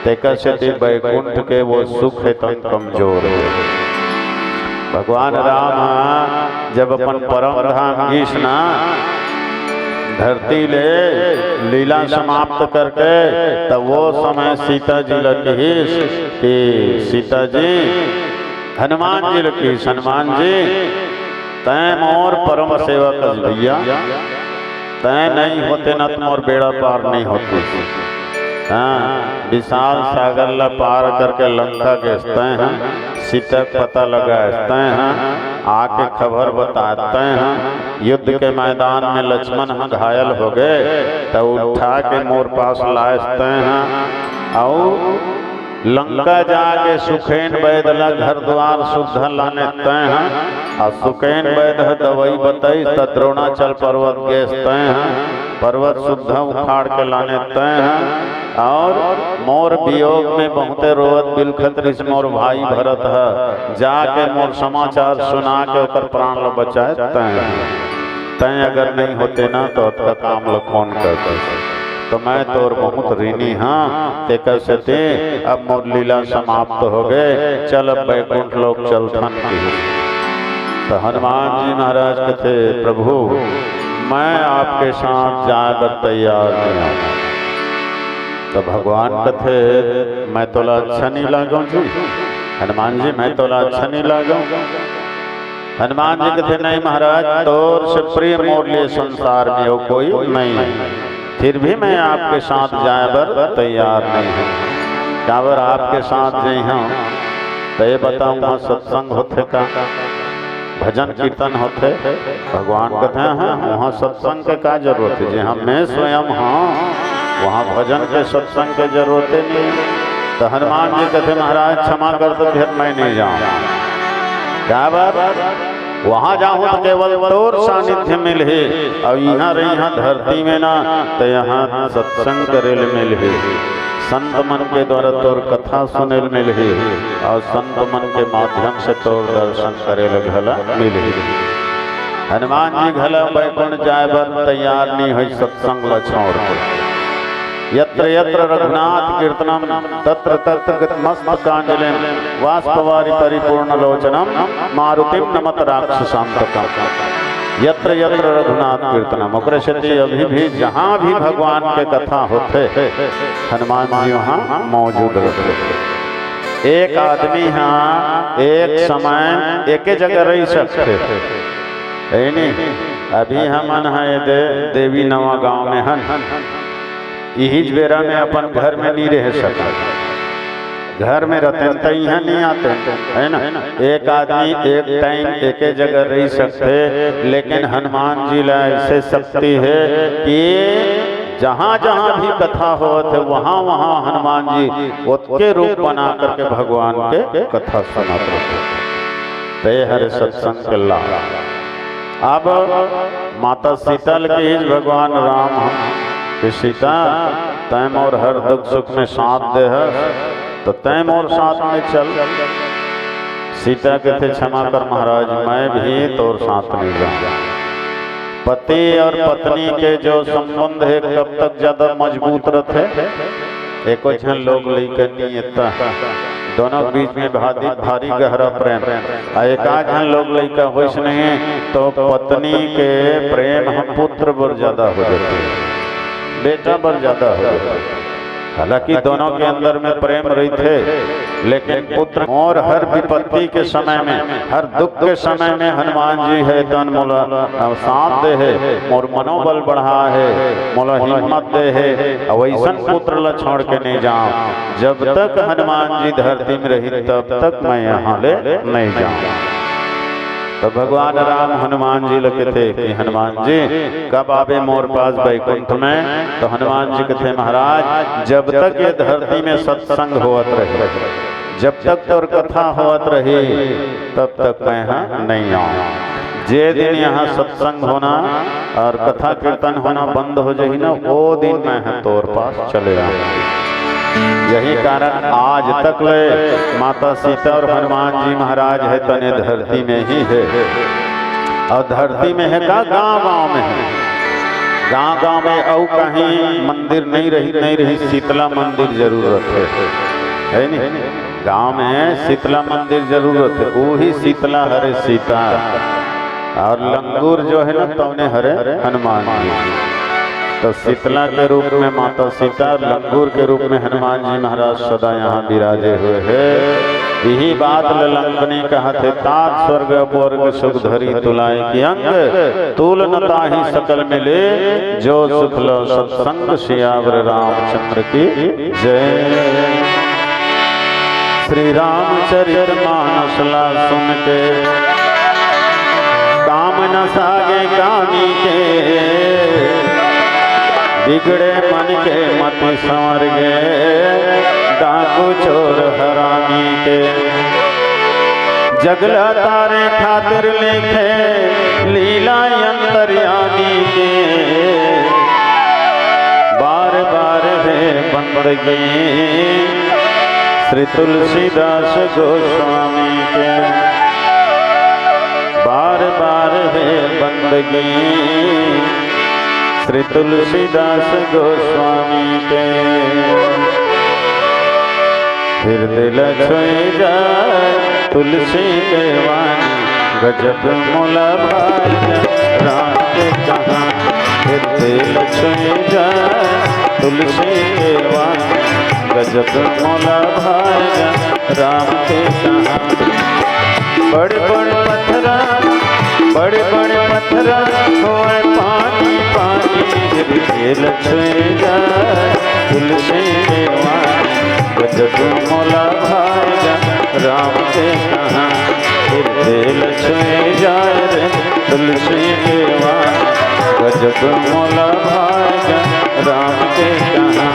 तेकर से वैकुंठ के वो सुख है तन कमजोर है। भगवान राम जब अपन परम धाम कृष्ण धरती ले लीला समाप्त करके तब वो समय सीता जी लगी कि सीता जी हनुमान जी लगी, हनुमान जी तय मोर परम सेवा कर भैया, तय नहीं होते न तुम और बेड़ा पार नहीं होती। हाँ, विशाल सागर ला पार करके लंका गेसते हैं, सीता पता लगाते हैं, आके खबर बताते हैं। युद्ध के मैदान में लक्ष्मण घायल हो गए तो उठा के मोर पास लाते हैं और लंका जाके सुखेन वैद्य घर द्वार शुद्ध लाने तय हैं और सुखेन वैद्य दवाई बताई तो द्रोणाचल पर्वत गेसते हैं, पर्वत शुद्ध उखाड़ के लाने तय हैं और मोर वियोग में बहुते रोवत बिलखत ऋषि मोर भाई भरत है, जाके मोर समाचार सुना के ओकर प्राण ल बचाए तय हैं। तय अगर नहीं होते ना तो अब काम ल कौन करते, तो मैं तो और बहुत ऋणी हाँ। ते कहते अब मोर लीला समाप्त हो गए, चल अब बैकुंठ लोक चलथन की। तो हनुमान जी महाराज कहते प्रभु मैं आपके साथ जाए बर तैयार नहीं। तो भगवान कहते मैं तोला अच्छा नहीं लागू जी, हनुमान जी मैं तोला अच्छा नहीं लागू। हनुमान जी कहते नहीं महाराज तोर से प्रिय मोर लिए संसार में हो कोई नहीं, फिर भी मैं आपके साथ जाए बर तैयार नहीं हूँ। काबर आपके साथ जाए हूँ तो ये बताऊँ वहाँ सत्संग होते का, भजन कीर्तन होते। भगवान कहते हैं वहाँ सत्संग के क्या जरूरत है, जहाँ मैं स्वयं हाँ वहाँ भजन के सत्संग के जरूरत नहीं। तो हनुमान जी कहते महाराज क्षमा कर दो फिर मैं नहीं जाऊँ। क्या बात वहाँ जाऊँ तो केवल तोर सानिध्य मिले और यहाँ रही यहाँ धरती में ना तो यहाँ सत्संग करेल मिले, संत मन के द्वारा तोर कथा सुनेल मिले और संत मन के माध्यम से तोर दर्शन करेल घला मिले। हनुमान जी घला बैकुंठ जाए बर तैयार नहीं है, सत्संग ल छोड़। यत्र यत्र रघुनाथ कीर्तनम तत्र तत्र मस्तकांजलिं वाष्पवारि परिपूर्ण लोचनम मारुतिम नमत राक्षसांतकम। यत्र यत्र रघुनाथ कीर्तनम ओकरे अभी भी जहाँ भी भगवान के कथा होते हनुमान जी वहाँ मौजूद रहते। एक आदमी हाँ एक समय एक जगह रह सकते है नहीं। अभी हमन है देवी नवा गांव में हन, यही बेरा में अपन घर में नहीं रह सका, घर में रहते तो यहाँ नहीं आते है ना। एक आदमी एक टाइम एक जगह रह सकते, लेकिन हनुमान जी ला ऐसे शक्ति है कि जहाँ जहाँ भी कथा होते वहाँ वहाँ हनुमान जी उसके रूप बना करके भगवान के कथा सुनाते थे। हरे सत्संग के लाभ। अब माता सीता के भगवान राम सीता तैम और हर दुख सुख में साथ दे है तो तैम और साथ में चल। सीता कहते क्षमा कर महाराज मैं भी तोर साथ नहीं जाऊंगा। पति और पत्नी के जो संबंध है कब तक ज्यादा मजबूत रहते, एक लोग लेकर नहीं इतना दोनों बीच में भारी गहरा प्रेम, एकाध लोग लेकर हो नहीं तो पत्नी के प्रेम हम पुत्र पर ज्यादा हो जाते हैं, बेटा पर ज्यादा हो जाता है। हालांकि दोनों के अंदर में प्रेम रही थे, लेकिन पुत्र और हर विपत्ति के समय में हर दुख के समय में हनुमान जी है तन मोला साथ दे है, मोर मनोबल बढ़ा है, मोला हिम्मत दे है। वैसन पुत्र ला छोड़ के नहीं जाऊं, जब तक हनुमान जी धरती में रही तब तक मैं यहाँ ले नहीं जाऊँ। तो भगवान राम हनुमान जी लगे थे कि हनुमान जी कब आवे मोर पास बैकुंठ में। तो हनुमान जी कहते महाराज जब तक ये धरती में सत्संग होत रहे, जब तक तोर कथा होत रही तब तक मैं यहाँ नहीं आऊँ। जे दिन यहाँ सत्संग होना और कथा कीर्तन होना बंद हो जाए ना, वो दिन मैं है तोर पास चले आऊंगी। यही कारण आज तक ले माता सीता और हनुमान जी महाराज है तने धरती में ही है, और धरती में है का गांव में है। गांव में और कहीं मंदिर नहीं रही शीतला मंदिर जरूरत है नहीं। गांव में शीतला मंदिर जरूरत है, वही शीतला हरे सीता, और लंगूर जो है ना तवने हरे हनुमान जी। तो शीतला के रूप में माता सीता, लंगूर के रूप में हनुमान जी महाराज सदा यहाँ विराजे हुए हैं। यही बात ललंकनी कहा थे, तात स्वर्ग अपवर्ग सुख धरी तुलाए की अंग, तुलनता ही सकल मिले जो सुख लो सत्संग सियावर रामचंद्र की जय। श्री रामचरित मानस ला सुन के काम न सागे कामी के, बिगड़े मन के मति संवर गे डाकू चोर हरामी के। जगला तारे खातिर लिखे लीला अंतर्यामी के, बार बार है बंदगी श्री तुलसीदास गोस्वामी के, बार बार है बंदगी श्री तुलसीदास गोस्वामी के। फिर दिल छुई जाए तुलसी के वाणी, गजब मोला भाई राम के कहा। फिर दिल छुई जाए तुलसी के वाणी, गजब मोला भाई राम के कहा। बड़े बड़े पत्थरा होए पानी पानी, दिल छुई जाए तुलसी के वाणी, गजब मोला भाई राम के कहा। फिर दिल छुई जाए रे तुलसी के वाणी, गजब मोला भाई राम के कहा।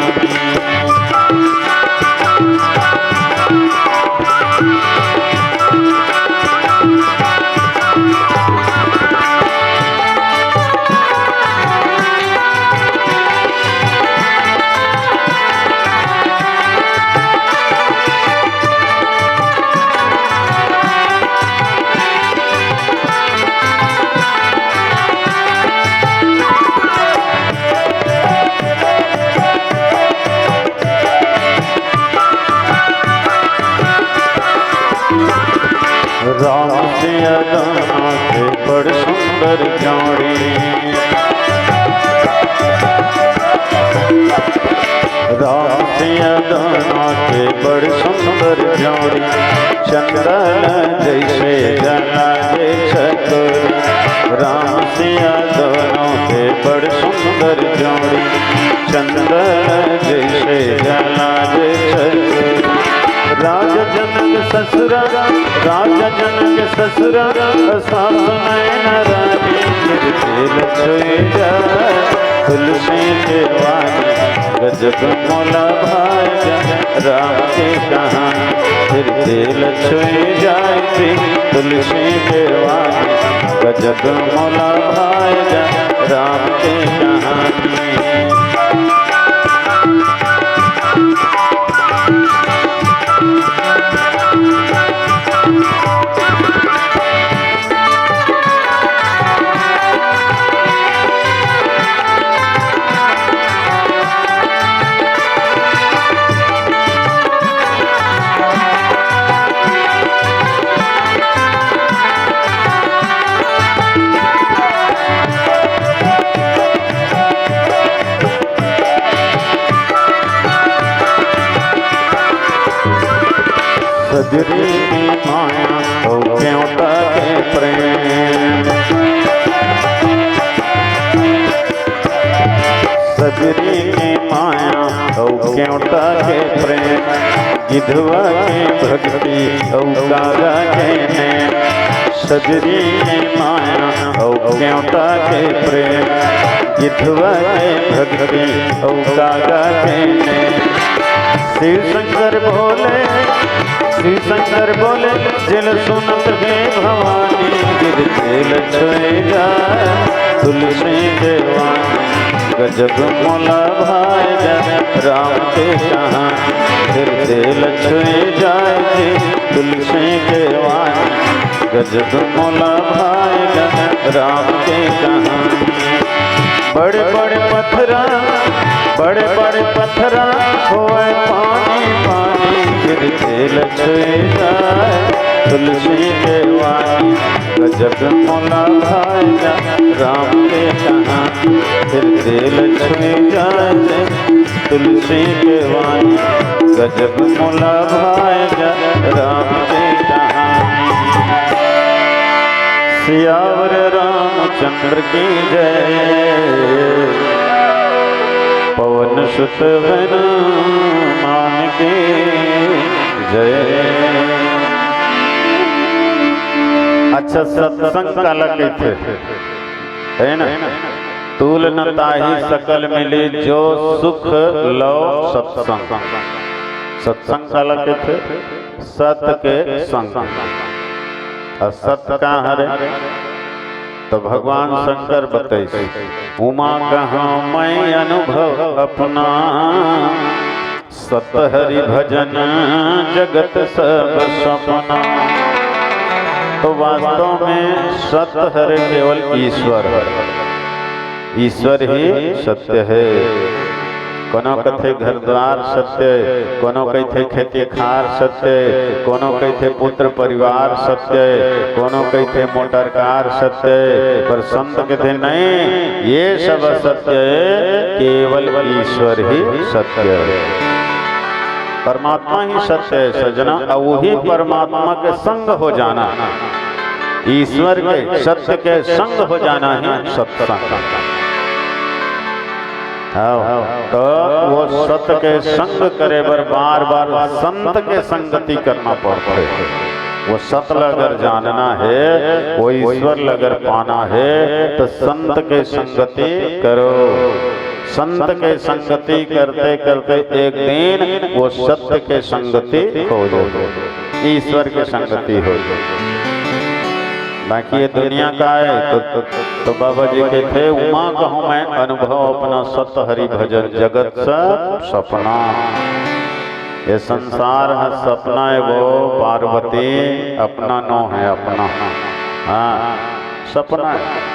राम सिया दाना के बड़ सुंदर जोड़ी, राम सिया दाना के बड़ सुंदर जोड़ी, चंदन जैसे जला जे चकोरी। राम सिया दोनों के बड़ सुंदर जोड़ी, चंदन जैसे जला जे चकोरी। राजा जनक ससुरा सास नैन रानी, दिल छुई जाए तुलसी के वाणी, गजब मोला भाई राम के कहा। फिर दिल छुई जाए तुलसी के वाणी, गजब मोला भाई राम के कहा। सजरी की माया हो क्यों ताके प्रेम, सजरी की माया हो क्यों ताके प्रेम। गिधवा के भक्ति हो कागा के नैन, सजरी की माया हो क्यों ताके प्रेम। गिधवा के भक्ति हो कागा के नैन। शिव शंकर भोले श्री शंकर बोले जिल सुनत है भवानी गिर तेल छोए जाए तुलसी देवानी गजब मोला भाई राम के कहानी फिर तेल छोए जाए जी तुलसी देवानी गजब मोला भाई राम के कहानी बड़े बड़े पत्थरा होए पानी पानी गिर तेल छुए जाए तुलसी देवानी गजब मोला भाई राम के कहानी फिर तेल छुए जाए तुलसी देवानी गजब मोला भाई राम के कहानी। सियावर रामचंद्र की जय पवन सुत हनुमान की जय। अच्छा सत्संग काला कहते है ना तूल न ताहि सकल मिले जो सुख लो सत्संग। सत्संग काला कहते सत के संग और सत्य कहाँ है तो भगवान शंकर बताइए उमा कहाँ मैं अनुभव अपना सत हरि भजन जगत सब सपना। तो वास्तव में सत्य हरि केवल ईश्वर है, ईश्वर ही सत्य है। कोनो कथे घर द्वार सत्य, कोनो कहते खेती खार सत्य, कोनो कहते पुत्र परिवार सत्य, कोनो कहते मोटर कार सत्य, पर संत कहते नहीं ये सब सत्य है, केवल ईश्वर ही सत्य है। परमात्मा ही सत्य है सजना, और वही परमात्मा के संग हो जाना, ईश्वर के सत्य के संग हो जाना ही सत्संग। तो वो सत्य के संग करे बर बार बार संत के संगति करना पड़ता है। वो सत्य अगर जानना है, वो ईश्वर अगर पाना है तो संत के संगति करो। संत के संगति करते करते एक दिन वो सत्य के संगति हो जाओ, ईश्वर के संगति हो जाओ। बाकी ये दुनिया का है तो बाबा जी के थे उमा कहूँ मैं अनुभव अपना सत हरि भजन जगत सब सपना। ये संसार है सपना है, वो पार्वती अपना नो है अपना, हाँ सपना है।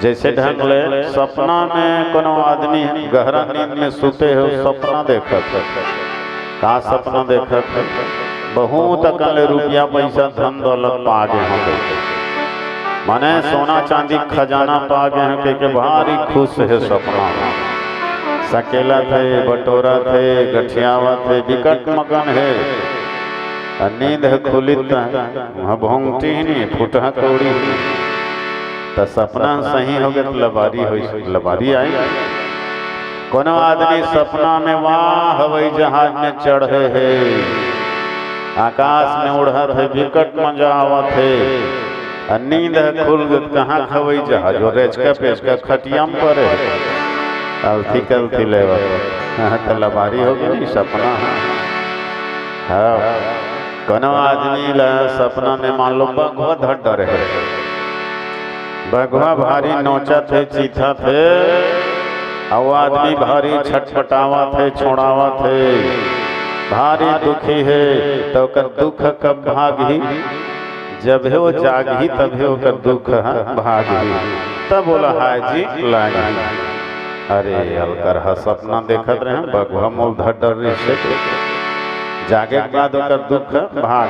जैसे ढंग ले सपना में कोनो आदमी गहरा नींद में सुते हो सपना देखा का सपना देखा बहुत अकल रुपया पैसा धन दौलत पा गए होंगे, माने सोना चांदी खजाना पा गए हैं के भारी खुश है सपना। सकेला थे बटोरा थे गठियावा थे विकट मगन है, नींद है खुलित भोंगटी ही नहीं फुटहा कौड़ी तो सपना सही हो गया तो लबारी हो लबारी आई। कोनो आदमी सपना में वाह हवाई जहाज में चढ़े है, आकाश में उड़ा थे विकट मजा आवा थे, नींद है खुल कहाँ खवई जहाज और रेचका पेचका खटियाम पर अलथी कलथी ले तो लबारी हो गई सपना। हाँ कोनो आदमी ला सपना में मान लो बगवा धड़ डर है, बगवा भारी नोचा थे चीथा थे, और आदमी भारी छटपटावा थे छोड़ावा थे, भारी दुखी है तो कर दुख कब भागी जब है वो जागी तब है वो दुख भागी तब बोला हाय जी लागी। अरे अलकर सपना देखत रहे बगवा मूल धर से जागे बाद ओकर दुख भाग।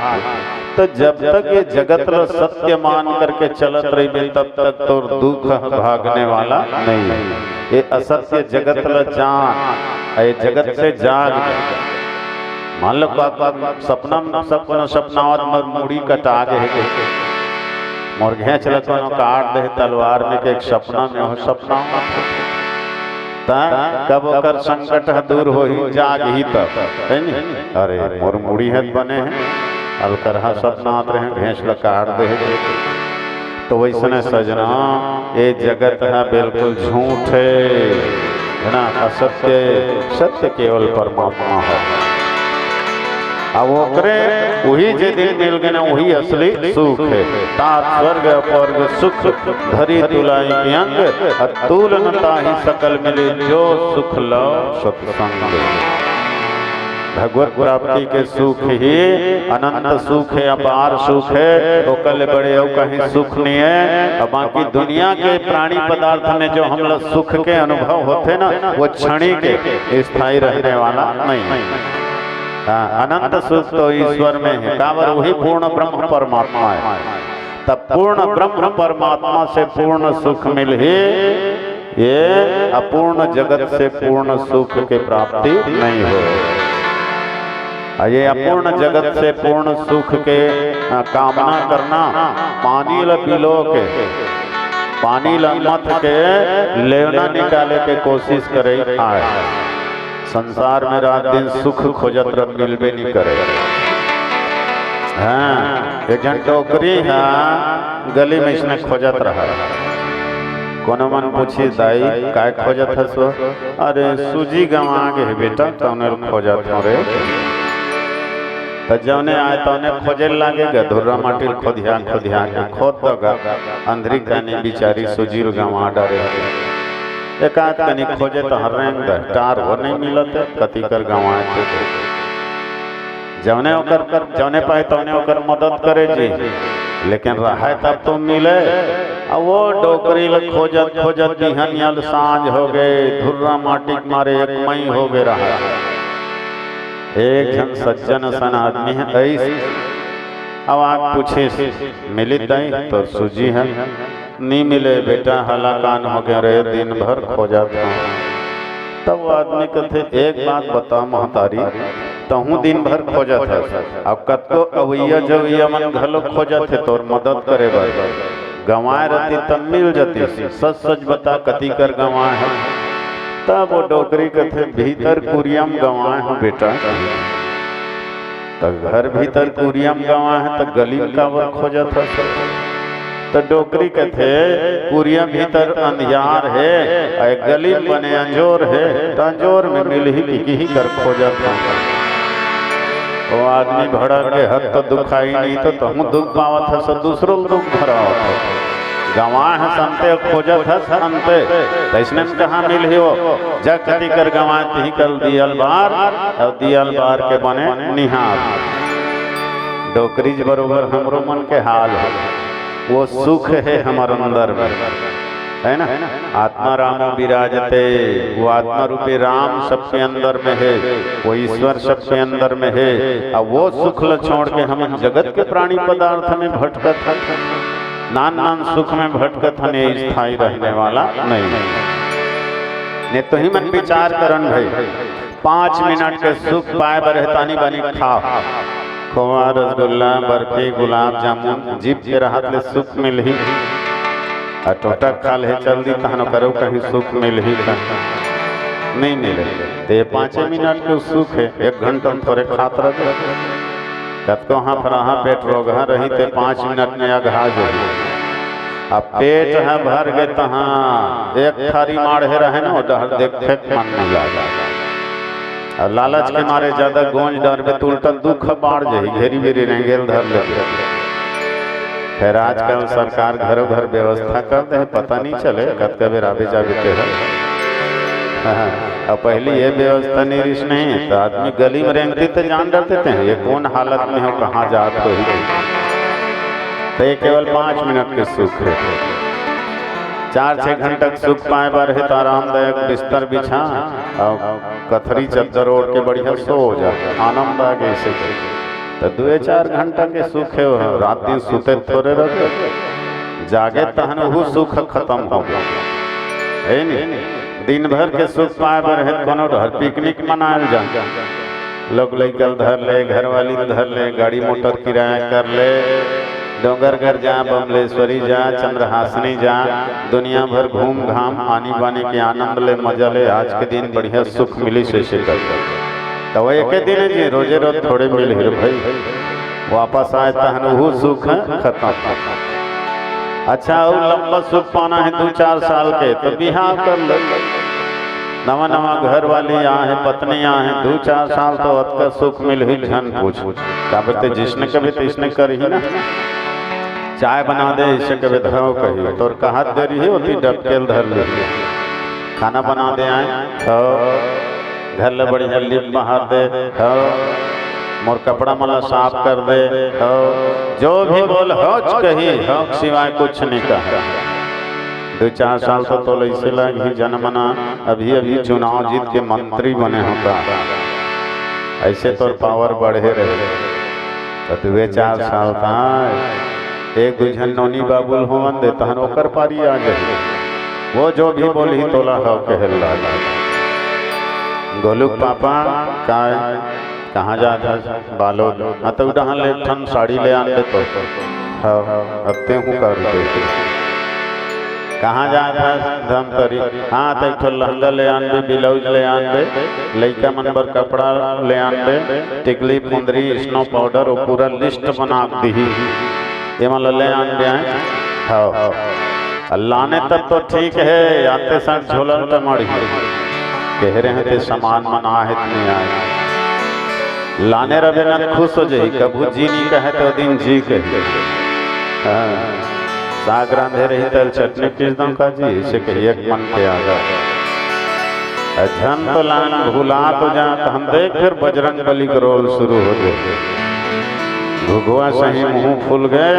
तो जब तक ये जगत रो सत्य मान करके चलत रही तब तक तो दुख भागने वाला नहीं। ये असत्य जगत ला जान, ये जगत से जाग। मान लो सपना सपनावत मुड़ी कटा गए मोर घेच कोनो काट दे तलवार में के एक सपना में हो सपना कब ओकर संकट दूर हो ही जाग ही तब है नी। अरे मोर मुड़ी है बने हैं अलकरहा सपना आते हैं घेच ला काट दे तो वैसने सजना ये जगत है बिल्कुल झूठ है ना, असत्य सत्य केवल परमात्मा है। अब ओकरे वही जे दिन मिल गए ना वही असली सुख है। तात स्वर्ग अपवर्ग सुख धरी तुलाई अंग अतुल नता ही सकल मिले जो सुख लो सत्संग। भगवत प्राप्ति के सुख ही अनंत सुख है, अपार सुख है, तो कल बड़े हो कहीं सुख नहीं है। और बाकी दुनिया के प्राणी पदार्थ में जो हम लोग सुख के अनुभव होते ना वो क्षणिक स्थायी रहने वाला नहीं। अनंत सुख तो ईश्वर में है, कावर वही पूर्ण ब्रह्म परमात्मा है। तब पूर्ण ब्रह्म परमात्मा से पूर्ण सुख मिल ही ये अपूर्ण जगत से पूर्ण सुख के प्राप्ति नहीं हो। ये अपूर्ण जगत से पूर्ण सुख के कामना करना पानी ल पिलो के पानी ल मत के लेवना निकाले के कोशिश करे आए। संसार में रात दिन सुख खोजत रह मिलबे नहीं करे। हाँ एक जन टोकरी है गली में इसने खोजत रहा। कोनो मन पूछी दाई काय खोजत है सो? अरे सूजी गंवा गे बेटा तौने खोजत हो रे। तो जौने आए तौने खोजे लागेगा धुर्रा माटी खोदिया खोदिया के खोद दगा अंधरी कानी बिचारी सूजी गंवा डरे। एक आध कनी खोजे तो हर रंग टार हो नहीं मिलते कति कर गंवाए थे। जौने पाए तौने ओकर मदद करे जी, लेकिन रहा तब तो मिले। अब वो डोकरी ल खोजत खोजत बिहनियल सांझ हो गए धुर्रा माटी मारे एक मई हो गए रहा। एक जन सज्जन सन आदमी है ऐसे। अब आप पूछे मिली दई तो सूजी है नहीं मिले बेटा हलाकान हो गया रे दिन भर खोजा था। तब वो आदमी कहते एक बात बता महतारी तहू दिन भर खोजा था। अब कतो अवैया जवैया मन घलो खोजा थे तो मदद करे बर गंवाए रहती तब मिल जाती। सच सच बता कति कर गंवाए है? तब वो डोकरी कथे भीतर कुरियम गंवाए हो बेटा। तो घर भीतर कुरियम गंवाए है तो गली का वो खोजा था। तो डोकरी कथे कुरियम भीतर अंधियार है गली बने अंजोर है तो अंजोर में मिल ही कर खोजा था। वो आदमी भड़क के हद तो दुखाई नहीं तो हम दुख पावत है सब दूसरों दुख भरा था। गंवा है संते खोजत है संते तो इसने कहाँ मिल ही वो जग कति कर गंवा ही कल दियल बार और दियल बार के बने निहार। डोकरीज बरोबर हमरो मन के हाल है। वो सुख है हमारे अंदर में है ना। आत्मा राम विराजते वो आत्मा रूपी राम सबके अंदर में है, वो ईश्वर सबके अंदर में है। अब वो सुख ल छोड़ के हम जगत के प्राणी पदार्थ में भटकत है। नान नान सुख में भटकत हने स्थायी रहने वाला नहीं। ने तो ही मन विचार करन भाई 5 मिनट के सुख पाए बरहतानी बनी खाओ खोआ रसगुल्ला बर्फी गुलाब जामुन जीप के राहत ले सुख मिल ही टोटा खा ले चल दी तहनो करो कहीं सुख मिल ही नहीं मिले। तो ये 5 मिनट के सुख है 1 घंटा थोड़े खात रहे कत को हाँ फराहा पेट रोगा रही थे 5 मिनट में अघा जो। अब पेट है भर गए तहाँ एक थारी माढ़े रहे ना डर देखे मन नहीं लगा। और लालच के मारे ज्यादा गोंज डर में उल्टा दुख बाढ़ जाही घेरी बेरी रेंगेल धर लेते। खैर आजकल सरकार घरों घर व्यवस्था कर दे पता नहीं चले कत के बेर आवे जावे के है। अब पहले ये व्यवस्था निरिश नहीं तो आदमी गली में रेंगती तो जान डरते थे ये कौन हालत में हो कहाँ जात हो। तो ये केवल 5 मिनट के सुख है। 4-6 घंटा सुख पाए बार है तो आरामदायक बिस्तर बिछा और कथरी चद्दर ओढ़ के बढ़िया सो जा आनंद आ गए से। तो 2-4 घंटा के सुख है रात दिन सुते थोड़े रहते जागे तहन वो सुख खत्म हो गया है नहीं। दिन भर के सुख पाए बर है कोनो घर पिकनिक मनायल जा लोग लेकर धर ले घर वाली धर ले गाड़ी मोटर किराया कर ले डोंगरगढ़ जा बमलेश्वरी जा चंद्रहासनी जा दुनिया भर घूम घाम पानी पानी के आनंद ले मजा ले। आज के दिन बढ़िया सुख मिली से कर तो वो एक दिन जी रोजे रोज थोड़े मिल हिर भाई वापस आए तहन वो सुख खत्म। अच्छा और लंबा सुख पाना है 2-4 साल के तो बिहार कर लो नवा नवा घर वाली यहाँ है, पत्नी यहाँ है, 2-4 साल तो अतका सुख मिल ही झन पूछ। क्या बोलते जिसने कभी तिसने कर ही ना, चाय बना दे इसे कभी धरो कही तो कहा दे रही है होती डबकेल धर ले, खाना बना दे आए तो घर ले बड़ी जल्दी बाहर दे हो, मोर कपड़ा मला साफ कर दे हो, जो भी बोल हो कही हो सिवाय कुछ नहीं कहा। 2-4 साल तो ऐसे लगी जनमना अभी अभी चुनाव जीत के मंत्री बने होता, ऐसे तो पावर बढ़े रहे तो 2-4 साल था एक दुझन नौनी बाबुल होवन दे तहन ओकर पारी आ गई, वो जो भी बोली तोला हो कहल लगा। गोलू पापा का कहाँ जाता बालो हाँ तो उड़ा ले ठन साड़ी ले आन दे तो अब ते हूँ कर दे कहाँ जाता धम तरी हाँ तो एक लहंगा ले आन दे, ब्लाउज ले आन दे, लड़का मन पर कपड़ा ले आन दे, टिकली मुंदरी स्नो पाउडर और पूरा लिस्ट बना दी ये मतलब ले आन दे हाँ लाने तब तो ठीक है, आते साथ झोलन टमाड़ी कह रहे हैं ते सामान मना है नहीं आए लाने रवे ना खुश हो जाए, कबू जी नहीं कहे तो दिन जी कहे। साग रांधे रही तल चटनी पीस दम का जी इसे कहिए मन के आगा झन तो लान भूला तो जा हम देख फिर बजरंग बली का रोल शुरू हो गए, भुगवा सही मुंह फूल गए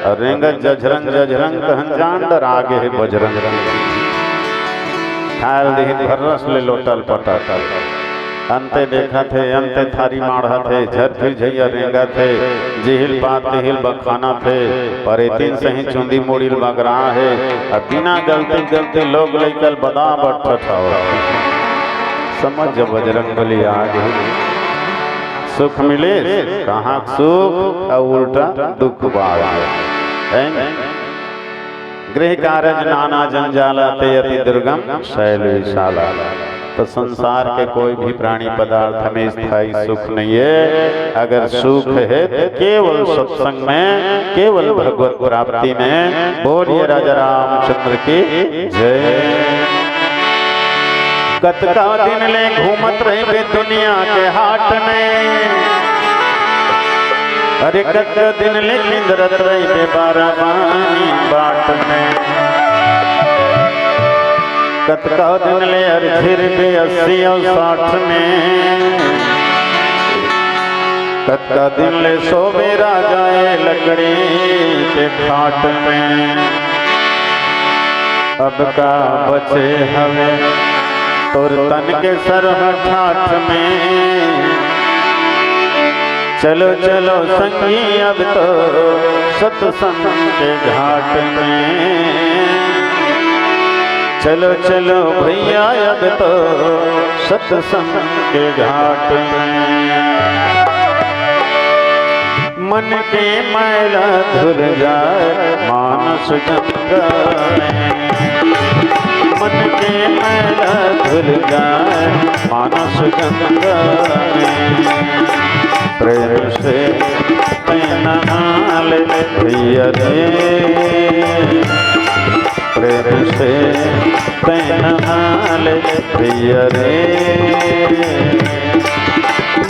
और रेंगत जझरंग जझरंग कहन जान डर आगे है बजरंग खाल दी भरस ले लोटल पटाटल अंते देखा थे अंते थारी माढ़ा थे झर फिर झैया रेंगा थे जिहिल बात तिहिल बखाना थे पर तीन सही चुंदी मुड़िल बगरा है अब बिना गलती गलती लोग लेकर बदा बट्ठा समझ जब बजरंग बली आ गई सुख मिले कहाँ सुख और उल्टा दुख बाढ़ गृह कारज नाना जंजाला ते अति दुर्गम शैल विशाला। तो संसार के कोई भी प्राणी पदार्थ में स्थायी सुख नहीं है, अगर सुख है तो केवल सत्संग में, केवल भगवत प्राप्ति में। बोलिए राजा रामचंद्र की जय। कतका दिन ले घूमत रहे दुनिया के हाट में, अरे कतका दिन ले निंद्रत रहे बाराबानी बाट में, कतका दिन ले फिर भी 80 और 60 में, कतका दिन ले सोवे राजाए लकड़ी के खाट में। अब का बचे हवे तोर तन के सरह ठाठ में, चलो चलो संगी अब तो सत्संग के घाट में, चलो चलो भैया अब तो सत्संग के घाट में। मन के मैला धुल जाए मानस गंगा में, मन के मैला धुल जाए मानस गंगा में। प्रेम से नहा ले भैया रे, प्रेम से नहा ले भैया रे,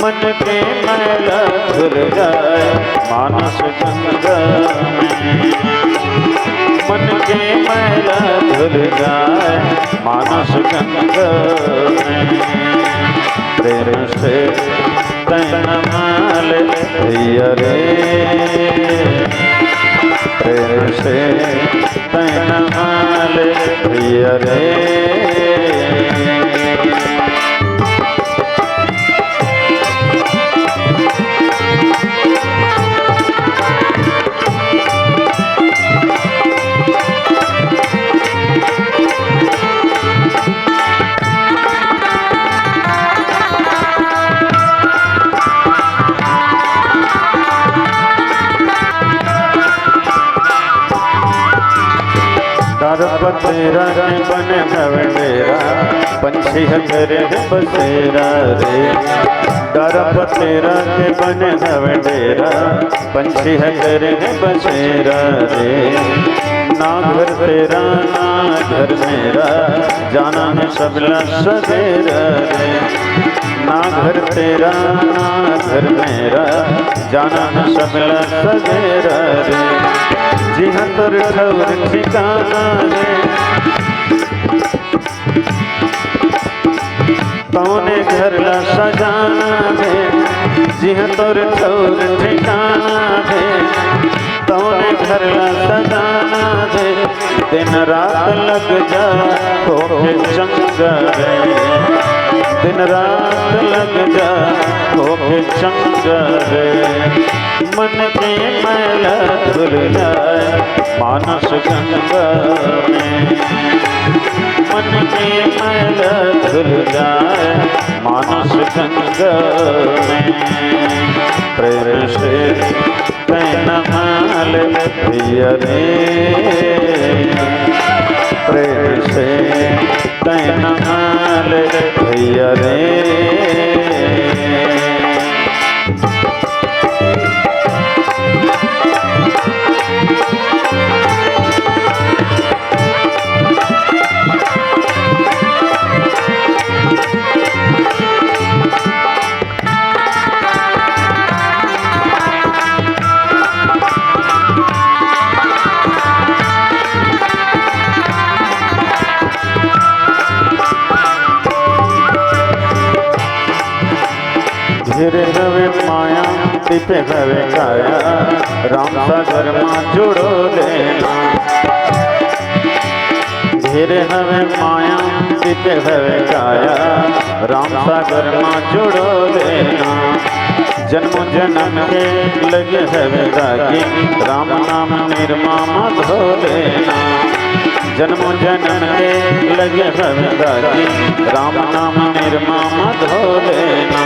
मन के मैला धुल जाए मानस गंगा में, मन के मैला धुल जाए मानस गंगा में। प्रेम से नहा ले भैया रे, प्रेम से नहा ले भैया रे। बसेरा बन गवेरा पंछी करे बसेरा रे, डर बसेरा के बन गवेरा पंछी करे बसेरा रे। ना घर तेरा ना घर मेरा, जाना है सबला सवेरा रे। ना घर तेरा ना घर मेरा, जाना है सबला सवेरा रे। जी हाँ तोर ठौर ठिकाना रे, कौने घर ला सजाना है। जी हाँ तोर ठौर ठिकाना है, कौने घर ला सजाना है। दिन रात लग जा होके चंगा रे, दिन रात लग जा होके चंगा रे। मन के मैला धुल जाए मानस गंगा में, मन के मैला धुल जाए मानस गंगा में। प्रेम से कहना माल पिया रे, प्रेम से कहना माल पिया रे। धीरे हवे माया दीपे हवे काया, राम सागर माँ जुड़ो लेना। धीरे हवे माया दीपे हवे काया, राम सागर माँ जुड़ो लेना। जन्म जन्म के लगे हवे रागी, राम नाम निर्मामा धो लेना। जन्म जन्म के लगे हवे रागी, राम नाम निर्मामा धो लेना।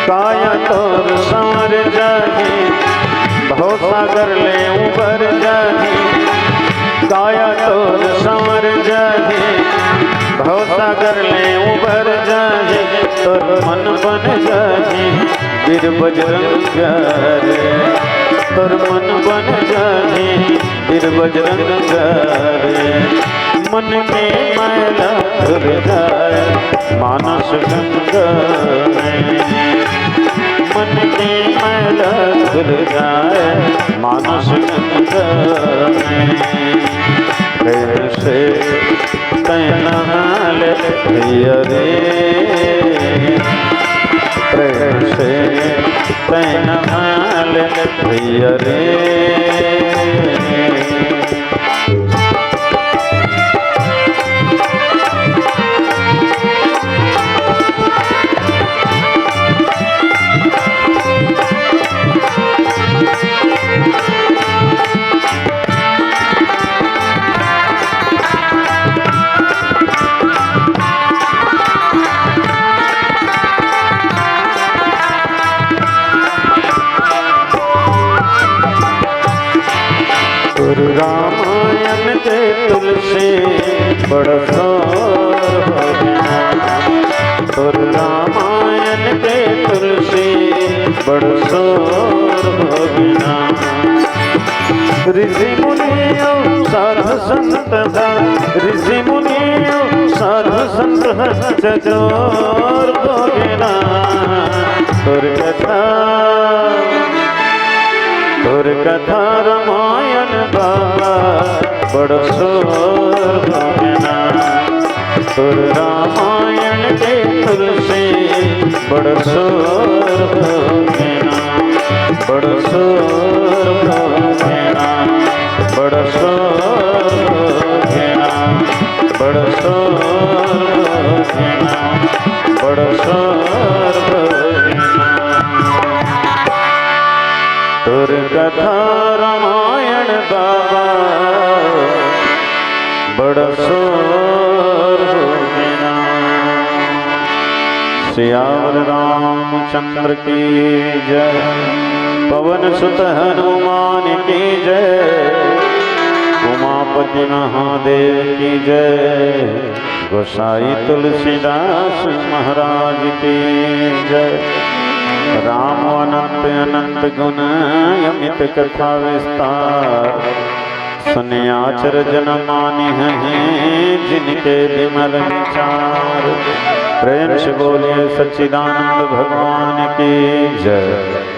काया तोर संवर जाही, भव सागर ले उबर जाही। काया तोर संवर जाही, भव सागर ले उबर जाही। तोर मन बन जाही वीर बजरंग रे, तोर मन बन जाही वीर बजरंग रे। मन में मैला धुल जाए मानस गंगा में, मन में मैला धुल जाए मानस गंगा में। प्रेम से कहना हाल पिया रे, प्रेम से कहना हाल पिया रे। रामायण के तुलसी बड़ शोर हो गया, और रामायण के तुलसी बड़ शोर हो गया। ऋषि मुनियों साधु संत ऋषि मुनियों साधु संत चकोर हो गया। तुर कथा रामायण बाबा बड़ शोर हो गया। तुर रामायण के तुलसी बड़ शोर हो गया, बड़ शोर हो गया, बड़ शोर हो गया, बड़ शोर हो गया, बड़ शोर हो गया। तुर कथा रामायण बाबा बड़ शोर हो गया। सियावर रामचंद्र की जय, पवन सुत हनुमान की जय, उमापति महादेव की जय, गोसाई तुलसीदास महाराज की जय। राम अनंत अनंत गुण अमित कथा विस्तार, सुने आचर जन माने हैं जिनके विमल विचार। प्रेम से बोलिए सच्चिदानंद भगवान की जय।